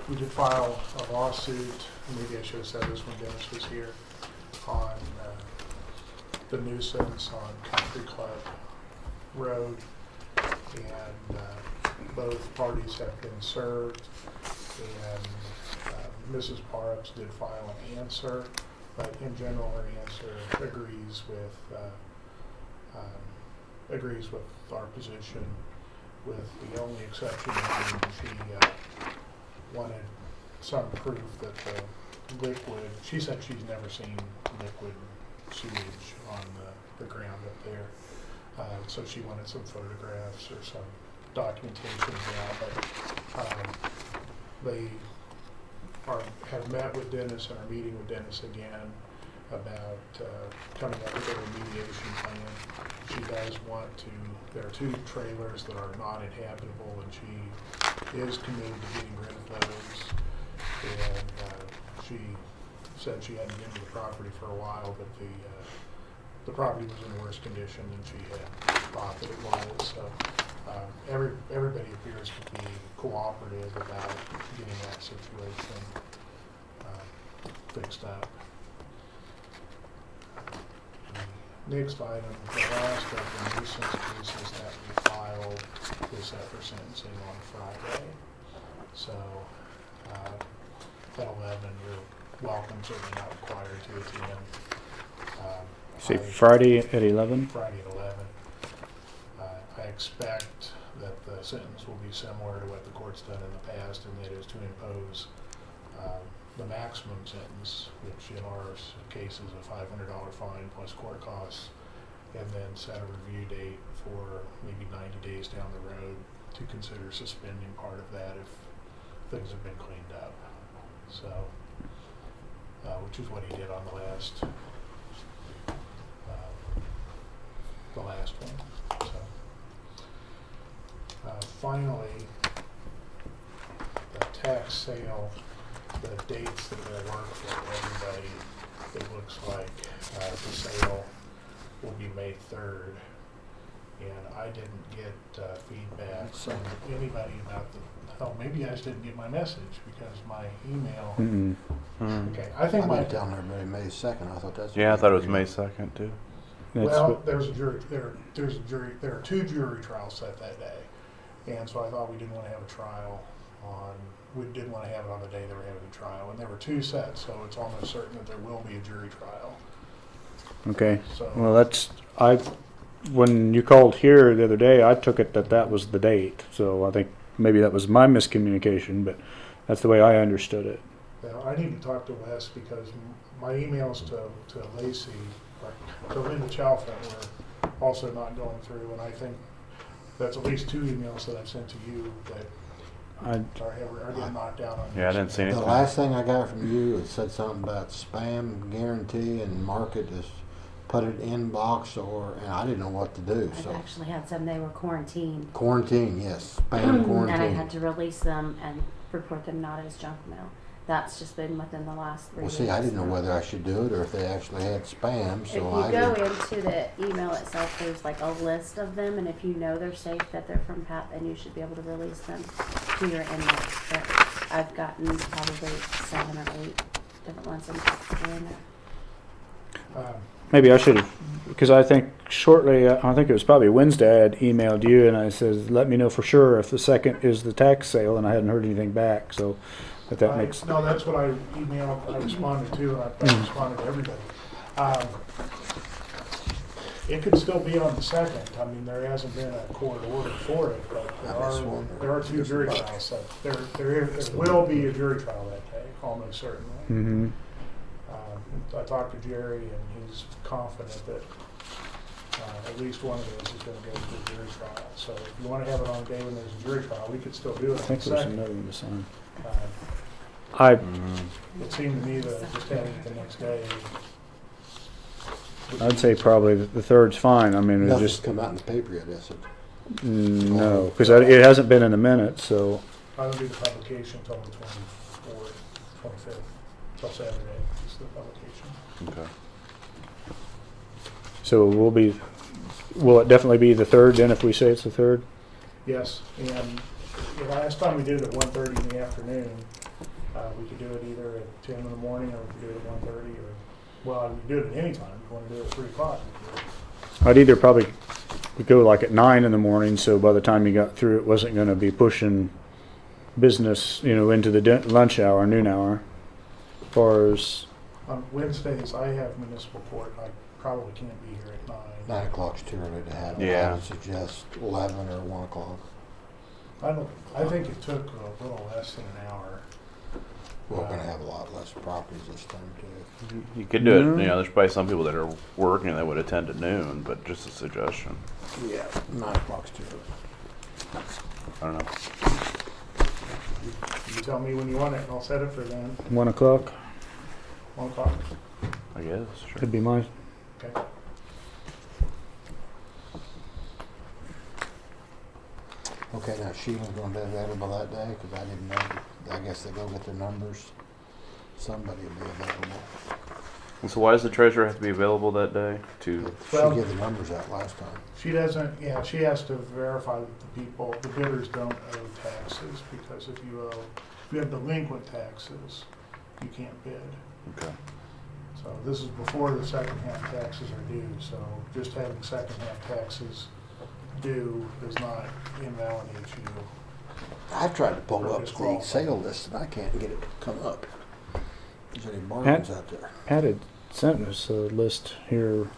We did file a lawsuit, maybe I should have said this when Dennis was here, on the nuisance on Country Club Road, and both parties have been served, and Mrs. Parks did file an answer but in general, her answer agrees with our position, with the only exception being she wanted some proof that the liquid, she said she's never seen liquid sewage on the ground up there. So she wanted some photographs or some documentation of that, but they have met with Dennis and are meeting with Dennis again about coming up with a remediation plan. She does want to, there are 2 trailers that are not inhabitable, and she is committed to getting rid of those. And she said she hadn't been to the property for a while, but the property was in worse condition than she had thought that it was. So everybody appears to be cooperative about getting that situation fixed up. Next item, the last of the nuisance cases that we filed is set for sentencing on Friday. So at 11, you're welcome, certainly not required to attend. See, Friday at 11? Friday at 11. I expect that the sentence will be similar to what the court's done in the past, and that is to impose the maximum sentence, which in our case is a $500 fine plus court costs, and then set a review date for maybe 90 days down the road to consider suspending part of that if things have been cleaned up. So, which is what he did on the last one. So, finally, the tax sale, the dates that will work for everybody, it looks like the sale will be May 3rd. And I didn't get feedback from anybody about maybe you guys didn't get my message because my email. Okay, I think I've my been telling everybody May 2nd. I thought that's. Yeah, I thought it was May 2nd too. Well, there's a jury. There are 2 jury trials set that day, and so I thought we didn't want to have a trial on. We didn't want to have it on the day they were having the trial, and there were 2 sets, so it's almost certain that there will be a jury trial. Okay. So, Well, when you called here the other day, I took it that was the date. So I think maybe that was my miscommunication, but that's the way I understood it. now, I need to talk to Wes because my emails to Lacey, or to Linda Chalfant, were also not going through, and I think that's at least 2 emails that I've sent to you that are getting knocked out on. Yeah, I didn't see The anything. last thing I got from you, it said something about spam guarantee and mark it as put it in box and I didn't know what to do. I've So actually had some, they were quarantined. quarantine, yes, spam quarantine. And I had to release them and report them not as junk mail. That's just been within the last 3 Well, weeks. see, I didn't know whether I should do it or if they actually had spam. If So you I go didn't. into the email itself, there's like a list of them, and if you know they're safe, that they're from Pat, then you should be able to release them to your inbox. But I've gotten probably 7 or 8 different ones in there. Maybe I should have, because I think shortly, I think it was probably Wednesday, I had emailed you and I said, let me know for sure if the 2nd is the tax sale, and I hadn't heard anything back. So that makes. No, that's what I emailed. I responded to, and I responded to everybody. It could still be on the 2nd. I mean, there hasn't been a court order for it, but there are 2 jury trials. So there will be a jury trial that day, almost certainly. Mm-hmm. I talked to Jerry, and he's confident that at least one of those is going to go to a jury trial. So if you want to have it on a day when there's a jury trial, we could still do it I on think the there's 2nd. another one to sign. It seemed to me that just having it the next day. I'd say probably the 3rd's fine. I mean, it Nothing's just come out in the paper yet, has it? no, because it hasn't been in the minutes. So I will do the publication until the 24th, 25th, until Saturday is the publication. Okay. so will it definitely be the 3rd then if we say it's the 3rd? Yes, and the last time we did it at 1:30 in the afternoon, we could do it either at 10 in the morning or we could do it at 1:30 or, well, we could do it at any time. If you want to do it at 3 o'clock, we could do it. I'd either probably go like at 9 in the morning, so by the time you got through, it wasn't going to be pushing business, into the lunch hour, noon hour. As far as On Wednesdays, I have municipal court, I probably can't be here at 9. 9 o'clock's too early to have it. Yeah. I would suggest 11 or 1 o'clock. I think it took a little less than an hour. We're gonna have a lot less properties this time too. You could do it, No. you know, there's probably some people that are working that would attend at noon, but just a suggestion. Yeah, 9 o'clock's too early. I don't know. You tell me when you want it, and I'll set it for then. 1 o'clock 1 o'clock. I guess, sure. could be mine. Okay. Okay, now Sheila's gonna be available that day, because I didn't know, I guess they go get their numbers. Somebody will be available. And so why does the treasurer have to be available that day to, She Well- gave the numbers out last time. She doesn't, yeah, she has to verify that the bidders don't owe taxes, because if you have delinquent taxes, you can't bid. okay. So this is before the second half taxes are due, so just having second half taxes due does not invalidate you. I've tried to pull Or up the disqualified. sale list and I can't get it to come up. Is there any bargains out there? Pat had sent us a list here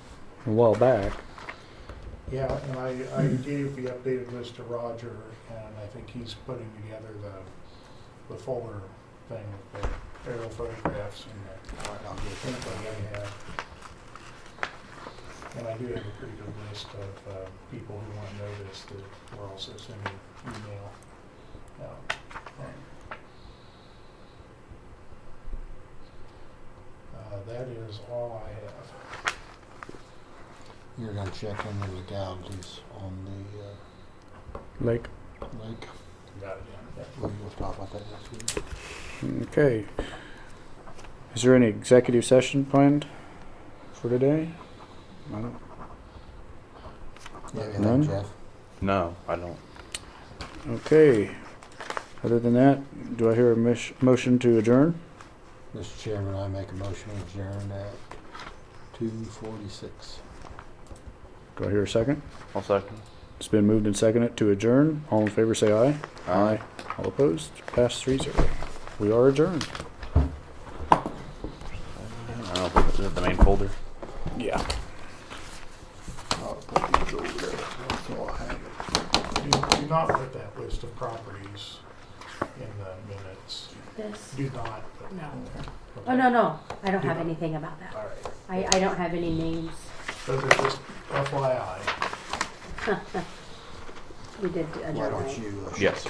a while back. Yeah, and I gave the updated list to Roger, and I think he's putting together the folder thing with the aerial photographs and All right, I'll get the it. info they have. And I do have a pretty good list of people who want notice that we're also sending email out. That is all I have. You're gonna check in the legalities on the Lake. lake. Got it, yeah. We'll talk about that next week. Okay. Is there any executive session planned for today? I don't. Yeah, None? anything, Jeff? No, I don't. Okay. Other than that, do I hear a motion to adjourn? Mr. Chairman, I make a motion to adjourn at 2:46. Do I hear a second? I'll second. It's been moved and seconded to adjourn. All in favor say aye. Aye. All opposed? Pass 3-0. We are adjourned. I don't know, is it the main folder? Yeah. I'll put these over there. That's all I have. Do not put that list of properties in the minutes. This? Do not put No. that there. Oh, no, I don't have anything about that. All right. I don't have any names. Those are just FYI. We did Why adjourn, don't right? you? Yes.